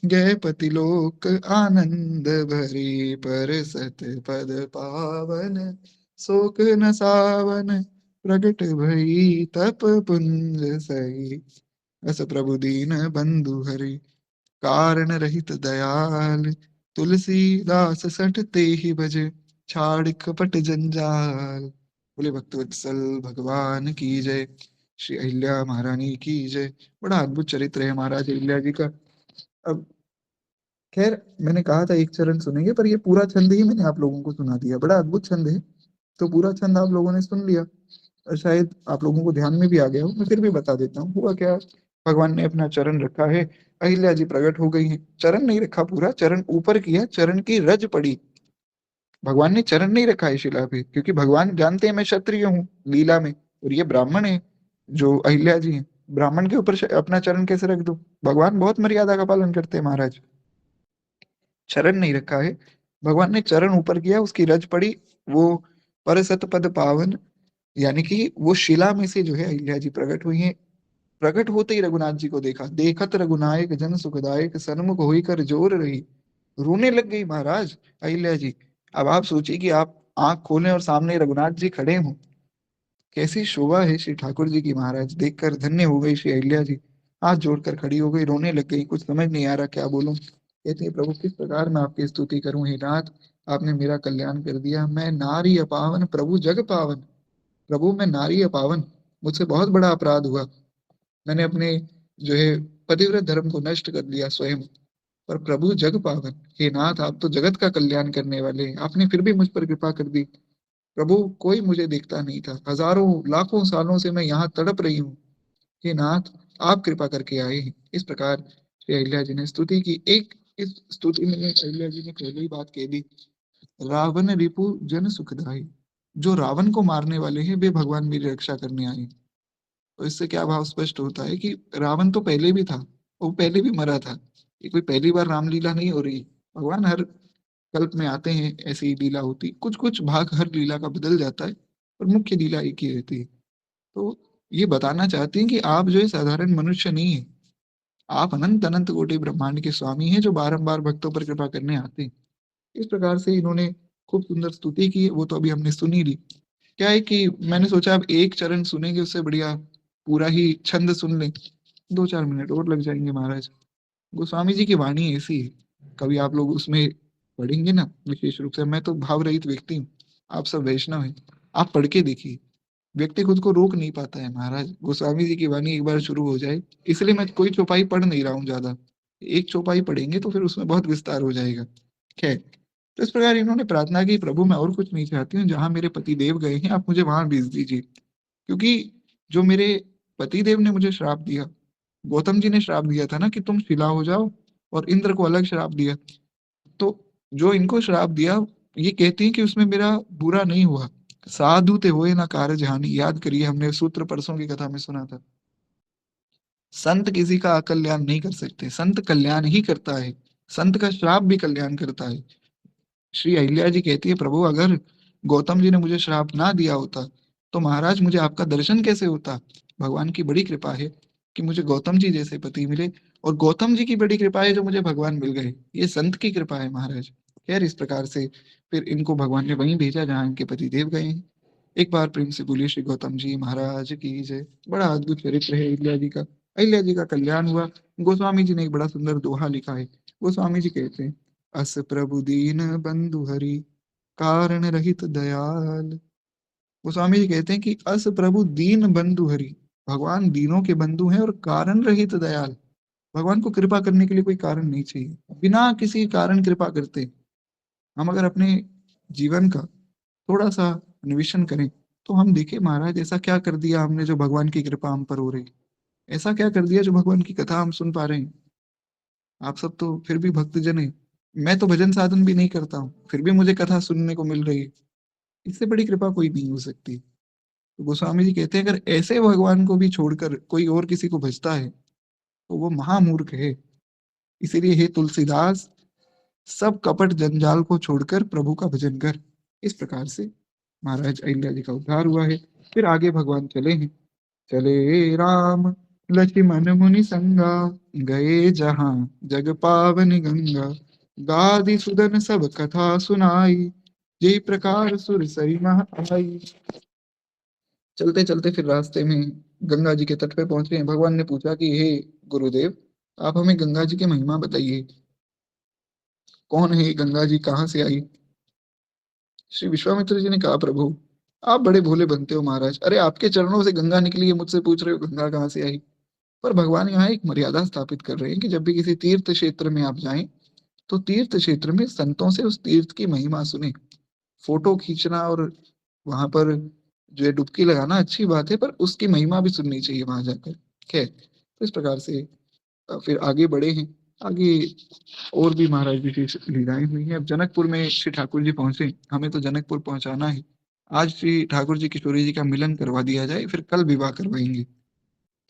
गए पति लोक आनंद भरी। पर सत पद पावन, शोक न सावन, प्रगट भई तप पुंज सही। अस प्रभु दीन बंधु हरि, कारण रहित दयाल। तुलसीदास सठ ते ही भजे, छाड़ कपट जंजाल। बोले भक्तवत्सल भगवान की जय। श्री अहिल्या महारानी की जय। बड़ा अद्भुत चरित्र है महाराज अहिल्या जी का। अब खैर, मैंने कहा था एक चरण सुनेंगे, पर ये पूरा छंद ही मैंने आप लोगों को सुना दिया। बड़ा अद्भुत छंद है, तो पूरा छंद आप लोगों ने सुन लिया और शायद आप लोगों को ध्यान में भी आ गया हो। मैं फिर भी बता देता हूँ हुआ क्या। भगवान ने अपना चरण रखा है, अहिल्या जी प्रकट हो गई हैं। चरण नहीं रखा पूरा, चरण ऊपर किया, चरण की रज पड़ी। भगवान ने चरण नहीं रखा है शिला पे, क्योंकि भगवान जानते हैं मैं क्षत्रिय हूँ लीला में, और ये ब्राह्मण है जो अहिल्या जी हैं। ब्राह्मण के ऊपर अपना चरण कैसे रख दो। भगवान बहुत मर्यादा का पालन करते हैं महाराज। चरण नहीं रखा है, भगवान ने चरण ऊपर किया, उसकी रज पड़ी। वो पर सत पद पावन, यानी कि वो शिला में से जो है अहिल्या जी प्रकट हुई हैं। प्रकट होते ही रघुनाथ जी को देखा, देखत रघुनायक जन सुखदायक, सन्मुख होई कर जोर रही। रोने लग गई महाराज अहिल्या जी। अब आप सोचिए कि आप आंख खोलें और सामने रघुनाथ जी खड़े हों, कैसी शोभा है श्री ठाकुर जी की महाराज। देखकर धन्य हो गई श्री अहिल्या जी, हाथ जोड़कर खड़ी हो गई, रोने लग गई। कुछ समझ नहीं आ रहा क्या बोलूं। कहती है, प्रभु किस प्रकार मैं आपकी स्तुति करूं हे नाथ। आपने मेरा कल्याण कर दिया। मैं नारी अपावन, प्रभु जग पावन। प्रभु मैं नारी अपावन, मुझसे बहुत बड़ा अपराध हुआ। मैंने अपने जो है पतिव्रत धर्म को नष्ट कर दिया स्वयं। पर प्रभु जग पावन, हे नाथ आप तो जगत का कल्याण करने वाले हैं, आपने फिर भी मुझ पर कृपा कर दी। प्रभु कोई मुझे देखता नहीं था, हजारों लाखों सालों से मैं यहाँ तड़प रही हूँ। हे नाथ आप कृपा करके आए हैं। इस प्रकार श्री अहिल्या जी ने स्तुति की। एक इस स्तुति में अहिल्या जी ने पहले ही बात कह दी, रावण रिपु जन सुखदाई। जो रावण को मारने वाले हैं वे भगवान मेरी रक्षा करने आए हैं। तो इससे क्या भाव स्पष्ट होता है कि रावण तो पहले भी था, वो पहले भी मरा था। ये कोई पहली बार रामलीला नहीं हो रही। भगवान हर कल्प में आते हैं, ऐसी लीला होती, कुछ कुछ भाग हर लीला का बदल जाता है, पर मुख्य लीला एक ही रहती है। तो ये बताना चाहते हैं कि आप जो है साधारण मनुष्य नहीं है, आप अनंत अनंत कोटि ब्रह्मांड के स्वामी हैं, जो बारंबार भक्तों पर कृपा करने आते हैं। इस प्रकार से इन्होंने खूब सुंदर स्तुति की, वो तो अभी हमने सुनी ली। क्या है कि मैंने सोचा अब एक चरण सुनेंगे, उससे बढ़िया पूरा ही छंद सुन लें। 2-4 मिनट और लग जाएंगे महाराज। गोस्वामी जी की वाणी ऐसी है, कभी आप लोग उसमें पढ़ेंगे ना, विशेष रूप से मैं तो भाव रहित व्यक्ति हूँ, आप सब वैष्णव हैं, आप पढ़ के देखिए। व्यक्ति खुद को रोक नहीं पाता है महाराज। गोस्वामी जी की वाणी एक बार शुरू हो जाए, इसलिए मैं कोई चौपाई पढ़ नहीं रहा हूँ ज्यादा। एक चौपाई पढ़ेंगे तो फिर उसमें बहुत विस्तार हो जाएगा। खैर, तो इस प्रकार इन्होंने प्रार्थना की, प्रभु मैं और कुछ नहीं चाहती हूँ, जहां मेरे पति देव गए हैं आप मुझे वहां भेज दीजिए। क्योंकि जो मेरे पति देव ने मुझे श्राप दिया, गौतम जी ने श्राप दिया था ना कि तुम शिला हो जाओ, और इंद्र को अलग श्राप दिया। तो जो इनको श्राप दिया, ये कहती हैं कि उसमें मेरा बुरा नहीं हुआ। साधु ते होए ना कारज हानि, याद करिए हमने सूत्र परसों की कथा में सुना था। संत किसी का अकल्याण नहीं कर सकते, संत कल्याण ही करता है। संत का श्राप भी कल्याण करता है। श्री अहिल्या जी कहती है, प्रभु अगर गौतम जी ने मुझे श्राप ना दिया होता तो महाराज मुझे आपका दर्शन कैसे होता। भगवान की बड़ी कृपा है कि मुझे गौतम जी जैसे पति मिले, और गौतम जी की बड़ी कृपा है जो मुझे भगवान मिल गए। ये संत की कृपा है महाराज। खैर, इस प्रकार से फिर इनको भगवान ने वहीं भेजा जहाँ इनके पति देव गए हैं। एक बार प्रेम से बोलिए श्री गौतम जी महाराज की जय। बड़ा अद्भुत चरित्र है अहिल्या जी का। अहिल्या जी का कल्याण हुआ। गोस्वामी जी ने एक बड़ा सुंदर दोहा लिखा है। गोस्वामी जी कहते हैं, अस प्रभु दीन बंधु हरि, कारण रहित दयाल। गोस्वामी जी कहते हैं कि अस प्रभु दीन बंधु हरि, भगवान दीनों के बंधु हैं और कारण रहित दयाल। भगवान को कृपा करने के लिए कोई कारण नहीं चाहिए, बिना किसी कारण कृपा करते हम अगर अपने जीवन का थोड़ा सा अन्वेषण करें तो हम देखें महाराज ऐसा क्या कर दिया हमने जो भगवान की कृपा हम पर हो रही, ऐसा क्या कर दिया जो भगवान की कथा हम सुन पा रहे हैं। आप सब तो फिर भी भक्तजन है, मैं तो भजन साधन भी नहीं करता हूँ फिर भी मुझे कथा सुनने को मिल रही है, इससे बड़ी कृपा कोई नहीं हो सकती। तो गोस्वामी जी कहते हैं अगर ऐसे भगवान को भी छोड़कर कोई और किसी को भजता है तो वो महामूर्ख है। इसीलिए हे तुलसीदास, सब कपट जंजाल को छोड़कर प्रभु का भजन कर। इस प्रकार से महाराज अहिल्या जी का उद्धार हुआ है। फिर आगे भगवान चले हैं। चले राम लक्ष्मण मुनि संगा, गए जहां जग पावन गंगा, गादि सुदन सब कथा सुनाई, जय प्रकार सुर सरी मह आई। चलते चलते फिर रास्ते में गंगा जी के तट पे पहुंचे हैं। भगवान ने पूछा कि हे गुरुदेव, आप हमें गंगा जी की महिमा बताइए, कौन है ये गंगा जी, कहाँ से आई। श्री विश्वामित्र जी ने कहा प्रभु, आप बड़े भोले बनते हो महाराज, अरे आपके चरणों से गंगा निकली है, मुझसे पूछ रहे हो गंगा कहाँ से आई। पर भगवान यहाँ एक मर्यादा स्थापित कर रहे हैं कि जब भी किसी तीर्थ क्षेत्र में आप जाएं तो तीर्थ क्षेत्र में संतों से उस तीर्थ की महिमा सुने। फोटो खींचना और वहां पर जो है डुबकी लगाना अच्छी बात है, पर उसकी महिमा भी सुननी चाहिए वहां जाकर। खैर, तो इस प्रकार से फिर आगे बढ़े हैं। आगे और भी महाराज विशेष लीलाएं हुई हैं। अब जनकपुर में श्री ठाकुर जी पहुंचे, हमें तो जनकपुर पहुंचाना है। आज श्री ठाकुर जी किशोरी जी का मिलन करवा दिया जाए, फिर कल विवाह करवाएंगे।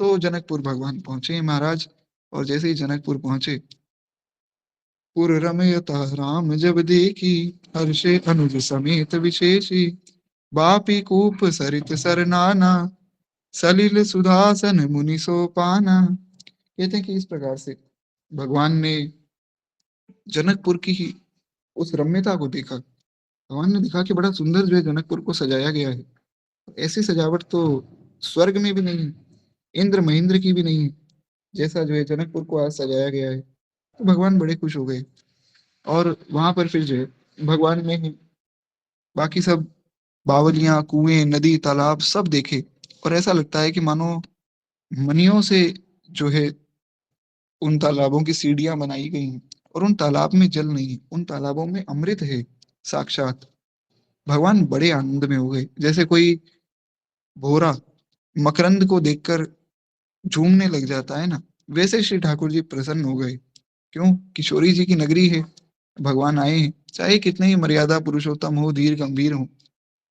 तो जनकपुर भगवान पहुंचे हैं महाराज। और जैसे ही जनकपुर पहुंचे, पुर रमयता राम जब देखी, हर्षे अनुज समेत विशेषी, बापी कूप सरित सर नाना, सलिल सुधासन मुनि सोपाना। कहते हैं कि इस प्रकार से भगवान ने जनकपुर की ही उस रम्यता को देखा। भगवान ने देखा कि बड़ा सुंदर जो है जनकपुर को सजाया गया है। ऐसी सजावट तो स्वर्ग में भी नहीं है, इंद्र महेंद्र की भी नहीं है, जैसा जो है जनकपुर को आज सजाया गया है। तो भगवान बड़े खुश हो गए। और वहां पर फिर जो है भगवान ने बाकी सब बावलियां, कुएं, नदी, तालाब सब देखे। और ऐसा लगता है कि मानो मनियों से जो है उन तालाबों की सीढ़ियां बनाई गई हैं। और उन तालाब में जल नहीं है, उन तालाबों में अमृत है साक्षात। भगवान बड़े आनंद में हो गए, जैसे कोई भोरा मकरंद को देखकर झूमने लग जाता है ना, वैसे श्री ठाकुर जी प्रसन्न हो गए। क्यों? किशोरी जी की नगरी है, भगवान आए हैं, चाहे कितने ही मर्यादा पुरुषोत्तम हो, धीर गंभीर हो,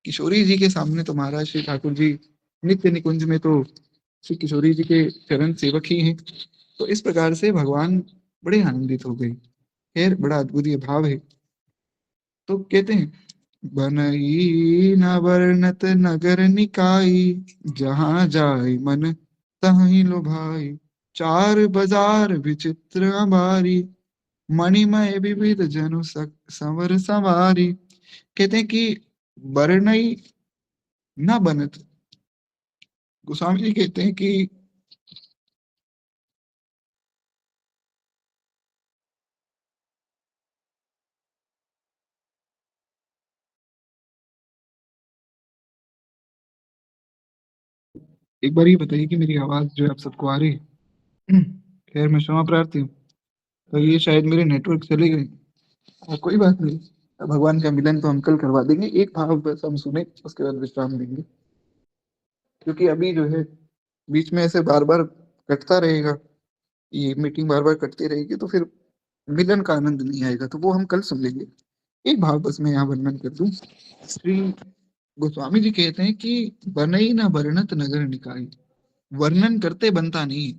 किशोरी जी के सामने तो महाराज श्री ठाकुर जी नित्य निकुंज में तो श्री किशोरी जी के चरण सेवक ही हैं। तो इस प्रकार से भगवान बड़े आनंदित हो गए। खैर, बड़ा अद्भुत ये भाव है। तो कहते हैं, बनई न वर्णत नगर निकाई, जहाँ जाय मन तहीं लो भाई, चार बाजार विचित्र अबारी, मणिमय विविध जनु संवर सवारी। कहते हैं कि बरनई न बनत, गोस्वामी जी कहते हैं कि एक बार ये बताइए कि मेरी आवाज जो है आप सबको आ रही है? खैर, मैं क्षमा प्रार्थी हूँ। तो ये शायद मेरे नेटवर्क चले गए। कोई बात नहीं, भगवान का मिलन तो हम कल करवा देंगे। एक भाव बस हम सुने, उसके बाद विश्राम देंगे। क्योंकि अभी जो है बीच में ऐसे बार बार कटता रहेगा, ये मीटिंग बार बार कटती रहेगी, तो फिर मिलन का आनंद नहीं आएगा। तो वो हम कल सुन लेंगे। एक भाव बस मैं यहाँ वर्णन कर दूं। श्री गोस्वामी जी कहते हैं कि बनई न वर्णत नगर निकाय, वर्णन करते बनता नहीं।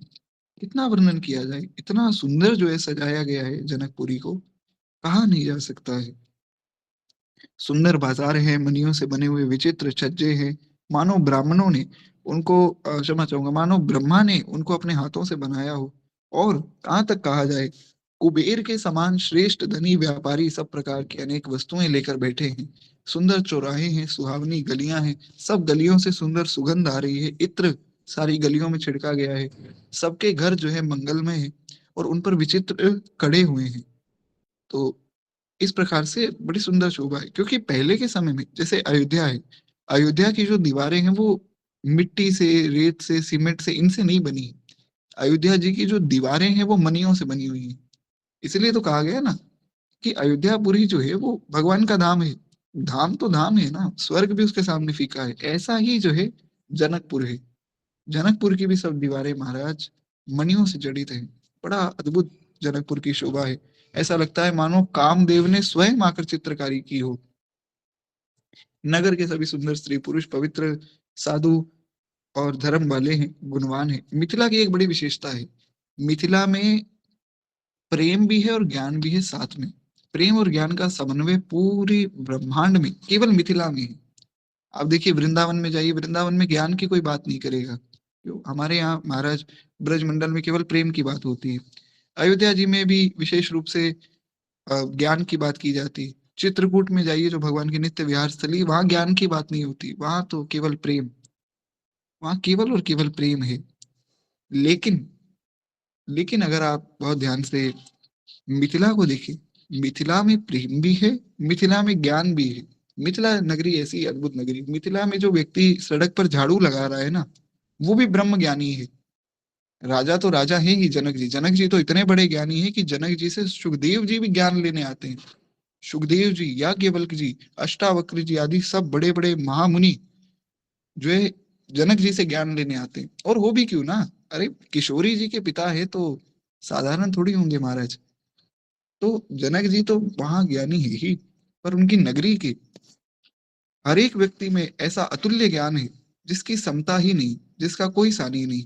कितना वर्णन किया जाए, इतना सुंदर जो है सजाया गया है जनकपुरी को, कहा नहीं जा सकता है। सुंदर बाजार है, मनियों से बने हुए विचित्र छज्जे हैं, मानो ब्राह्मणों ने उनको क्षमा चाहूंगा, मानो ब्रह्मा ने उनको अपने हाथों से बनाया हो। और कहाँ तक कहा जाए, कुबेर के समान श्रेष्ठ धनी व्यापारी सब प्रकार की अनेक वस्तुएं लेकर बैठे हैं। सुंदर चौराहे हैं, सुहावनी गलियां हैं, सब गलियों से सुंदर सुगंध आ रही है, इत्र सारी गलियों में छिड़का गया है। सबके घर जो है मंगलमय है और उन पर विचित्र कड़े हुए हैं। तो इस प्रकार से बड़ी सुंदर शोभा है। क्योंकि पहले के समय में जैसे अयोध्या है, अयोध्या की जो दीवारें हैं वो मिट्टी से, रेत से, सीमेंट से, इनसे नहीं बनी। अयोध्या जी की जो दीवारें हैं वो मणियों से बनी हुई हैं। इसलिए तो कहा गया ना कि अयोध्यापुरी जो है वो भगवान का धाम है। धाम तो धाम है ना, स्वर्ग भी उसके सामने फीका है। ऐसा ही जो है जनकपुर है। जनकपुर की भी सब दीवारें महाराज मणियों से जड़ित है। बड़ा अद्भुत जनकपुर की शोभा है। ऐसा लगता है मानो कामदेव ने स्वयं आकर चित्रकारी की हो। नगर के सभी सुंदर स्त्री पुरुष पवित्र, साधु और धर्म वाले हैं, गुणवान हैं। मिथिला की एक बड़ी विशेषता है, मिथिला में प्रेम भी है और ज्ञान भी है साथ में। प्रेम और ज्ञान का समन्वय पूरे ब्रह्मांड में केवल मिथिला में है। आप देखिए वृंदावन में जाइए, वृंदावन में ज्ञान की कोई बात नहीं करेगा। हमारे यहाँ महाराज ब्रजमंडल में केवल प्रेम की बात होती है। अयोध्या जी में भी विशेष रूप से ज्ञान की बात की जाती है। चित्रकूट में जाइए जो भगवान की नित्य विहार स्थली, वहां ज्ञान की बात नहीं होती, वहां तो केवल प्रेम, वहां केवल और केवल प्रेम है। लेकिन लेकिन अगर आप बहुत ध्यान से मिथिला को देखें, मिथिला में प्रेम भी है, मिथिला में ज्ञान भी है। मिथिला नगरी ऐसी अद्भुत नगरी, मिथिला में जो व्यक्ति सड़क पर झाड़ू लगा रहा है ना, वो भी ब्रह्म ज्ञानी है। राजा तो राजा है ही, जनक जी, जनक जी तो इतने बड़े ज्ञानी है कि जनक जी से सुखदेव जी भी ज्ञान लेने आते हैं। सुखदेव जी, याज्ञवल्क्य जी, अष्टावक्र जी आदि सब बड़े बड़े महामुनि जो है जनक जी से ज्ञान लेने आते हैं। और वो भी क्यों ना, अरे किशोरी जी के पिता है तो साधारण थोड़ी होंगे महाराज। तो जनक जी तो वहां ज्ञानी है ही, पर उनकी नगरी के हर एक व्यक्ति में ऐसा अतुल्य ज्ञान है जिसकी समता ही नहीं, जिसका कोई सानी नहीं।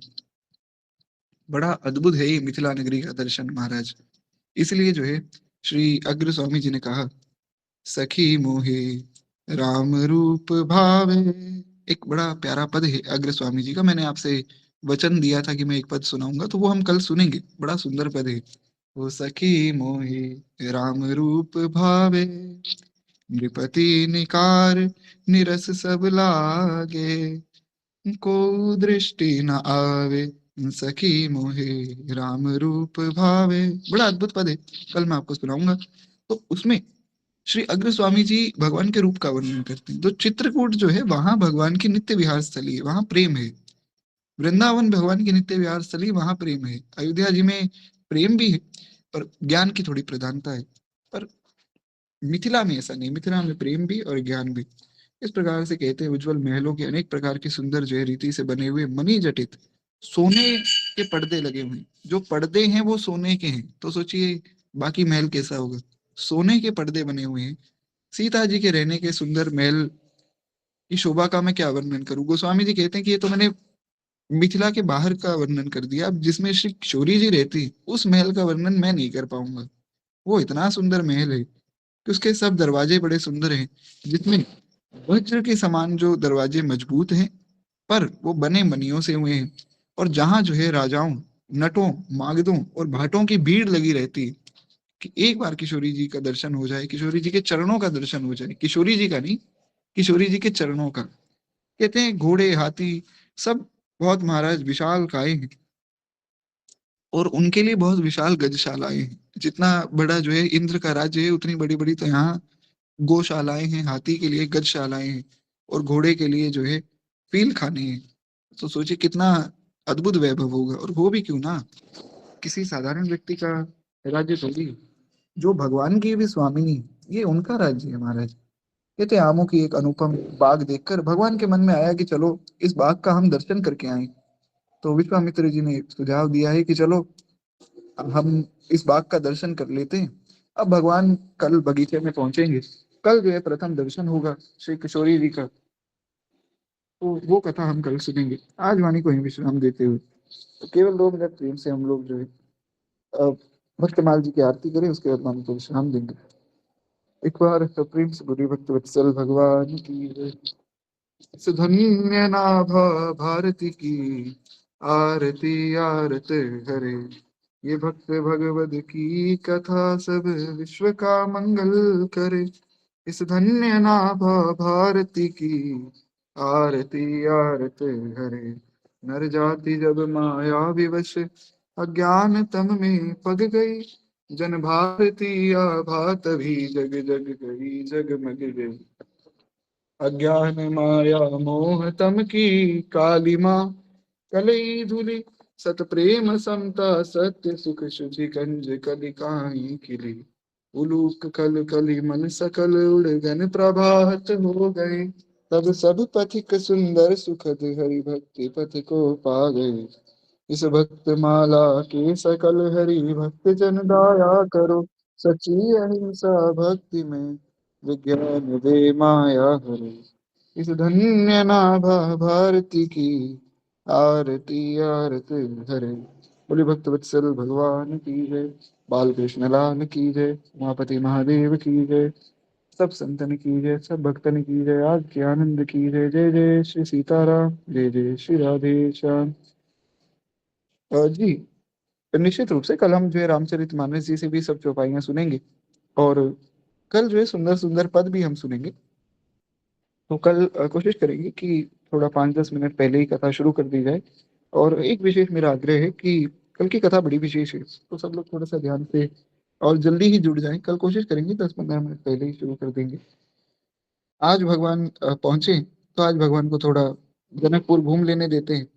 बड़ा अद्भुत है ये मिथिला नगरी का दर्शन महाराज। इसलिए जो है श्री अग्र स्वामी जी ने कहा, सखी मोहे राम रूप भावे। एक बड़ा प्यारा पद है अग्र स्वामी जी का। मैंने आपसे वचन दिया था कि मैं एक पद सुनाऊंगा, तो वो हम कल सुनेंगे। बड़ा सुंदर पद है। वो सखी मोहे राम रूप भावे, नृपति निकार निरस सब लागे, को दृष्टि न आवे, सखी मोहे राम रूप भावे। बड़ा अद्भुत पद है, कल मैं आपको सुनाऊंगा। तो उसमें श्री अग्र स्वामी जी भगवान के रूप का वर्णन करते हैं। तो चित्रकूट जो है वहां भगवान की नित्य विहार स्थली है, वहां प्रेम है। वृंदावन भगवान की नित्य विहार स्थली, वहां प्रेम है। अयोध्या जी में प्रेम भी है, पर ज्ञान की थोड़ी प्रधानता है। पर मिथिला में ऐसा नहीं, मिथिला में प्रेम भी और ज्ञान भी। इस प्रकार से कहते हैं, उज्जवल महलों के अनेक प्रकार के सुंदर जो है रीति से बने हुए मणि जटित सोने के पर्दे लगे हुए हैं। जो पर्दे हैं वो सोने के हैं, तो सोचिए बाकी महल कैसा होगा। सोने के पर्दे बने हुए हैं। सीता जी के रहने के सुंदर महल की शोभा का मैं क्या वर्णन करूं। गोस्वामी जी कहते हैं कि ये तो मैंने मिथिला के बाहर का वर्णन कर दिया, अब जिसमें श्री किशोरी जी रहती उस महल का वर्णन मैं नहीं कर पाऊंगा। वो इतना सुंदर महल है कि उसके सब दरवाजे बड़े सुंदर हैं, जिसमें वज्र के समान जो दरवाजे मजबूत हैं, पर वो बने मणियों से हुए हैं। और जहां जो है राजाओं, नटों, मागधों और भाटों की भीड़ लगी रहती है कि एक बार किशोरी जी का दर्शन हो जाए, किशोरी जी के चरणों का दर्शन हो जाए। किशोरी जी का नहीं, किशोरी जी के चरणों का। कहते हैं घोड़े, हाथी सब बहुत महाराज विशाल काय हैं, और उनके लिए बहुत विशाल गजशालाएं हैं। जितना बड़ा जो है इंद्र का राज्य है, उतनी बड़ी बड़ी तो यहाँ गौशालाएं हैं, हाथी के लिए गजशालाएं हैं, और घोड़े के लिए जो है फील खाने हैं। तो सोचिए कितना अद्भुत वैभव होगा। और वो भी क्यों ना, किसी साधारण व्यक्ति का राज्य थोड़ी है। जो भगवान की भी स्वामिनी, ये उनका राज्य है महाराज। कहते हैं, आमों की एक अनुपम बाग देखकर भगवान के मन में आया कि चलो इस बाग का हम दर्शन करके आए। तो विश्वामित्र जी ने सुझाव दिया है कि चलो हम इस बाग का दर्शन कर लेते हैं। अब भगवान कल बगीचे में पहुंचेंगे, कल जो है प्रथम दर्शन होगा श्री किशोरी जी का। तो वो कथा हम कल सुनेंगे। आज वाणी को ही विश्राम देते हुए तो केवल 2 मिनट प्रेम से हम लोग जो है अ, भक्तमाल जी की आरती करें, उसके बाद वाणी को विश्राम देंगे। एक बार प्रेम से बुरी भक्त वत्सल भगवान की जय। सुधन्य नाभा भारती की, आरती आरत हरे। ये भक्त भगवद की कथा सब विश्व का मंगल करे। इस धन्य नाभा भारती की, आरती आरत हरे। नर जाति जब माया विवश, अज्ञान तम में पग गई। जन भारती आभा तभी जग जग गई, जगमग गई। अज्ञान माया मोह तम की कालिमा, कलई धुलि सत प्रेम समता, सत्य सुख शुचि कंज कलिकाई खिली। उलूक कल कली मन सकल उड़गन प्रभात हो गए, तब सब पथिक सुंदर सुखद हरि भक्ति पथ को पा गए। इस भक्त माला के सकल हरि भक्त जन दाया करो, सच्ची अहिंसा भक्ति में विज्ञान दे माया हरो। इस धन्य नाभा भारती की आरती आरत हरे। बोले भक्त वत्सल भगवान की जय, बाल कृष्ण लाल की जय, उमापति महादेव की जय, सब संतन की जय, सब भक्तन की जय, आज के आनंद की जय। जय जय श्री सीताराम, जय जय श्री राधे श्याम। जी, निश्चित रूप से कल हम जो है रामचरितमानस जी से भी सब चौपाइयाँ सुनेंगे, और कल जो है सुंदर सुंदर पद भी हम सुनेंगे। तो कल कोशिश करेंगे कि थोड़ा 5-10 मिनट पहले ही कथा शुरू कर दी जाए। और एक विशेष मेरा आग्रह है कि कल की कथा बड़ी विशेष है, तो सब लोग थोड़ा सा ध्यान से और जल्दी ही जुड़ जाएं। कल कोशिश करेंगे 10-15 मिनट पहले ही शुरू कर देंगे। आज भगवान पहुंचे, तो आज भगवान को थोड़ा जनकपुर घूम लेने देते हैं।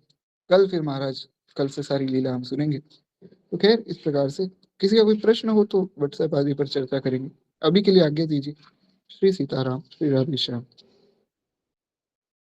कल फिर महाराज, कल से सारी लीला हम सुनेंगे। तो खैर, इस प्रकार से किसी का कोई प्रश्न हो तो व्हाट्सएप आदि पर चर्चा करेंगे। अभी के लिए आज्ञा दीजिए। श्री सीताराम, श्री राधे श्याम।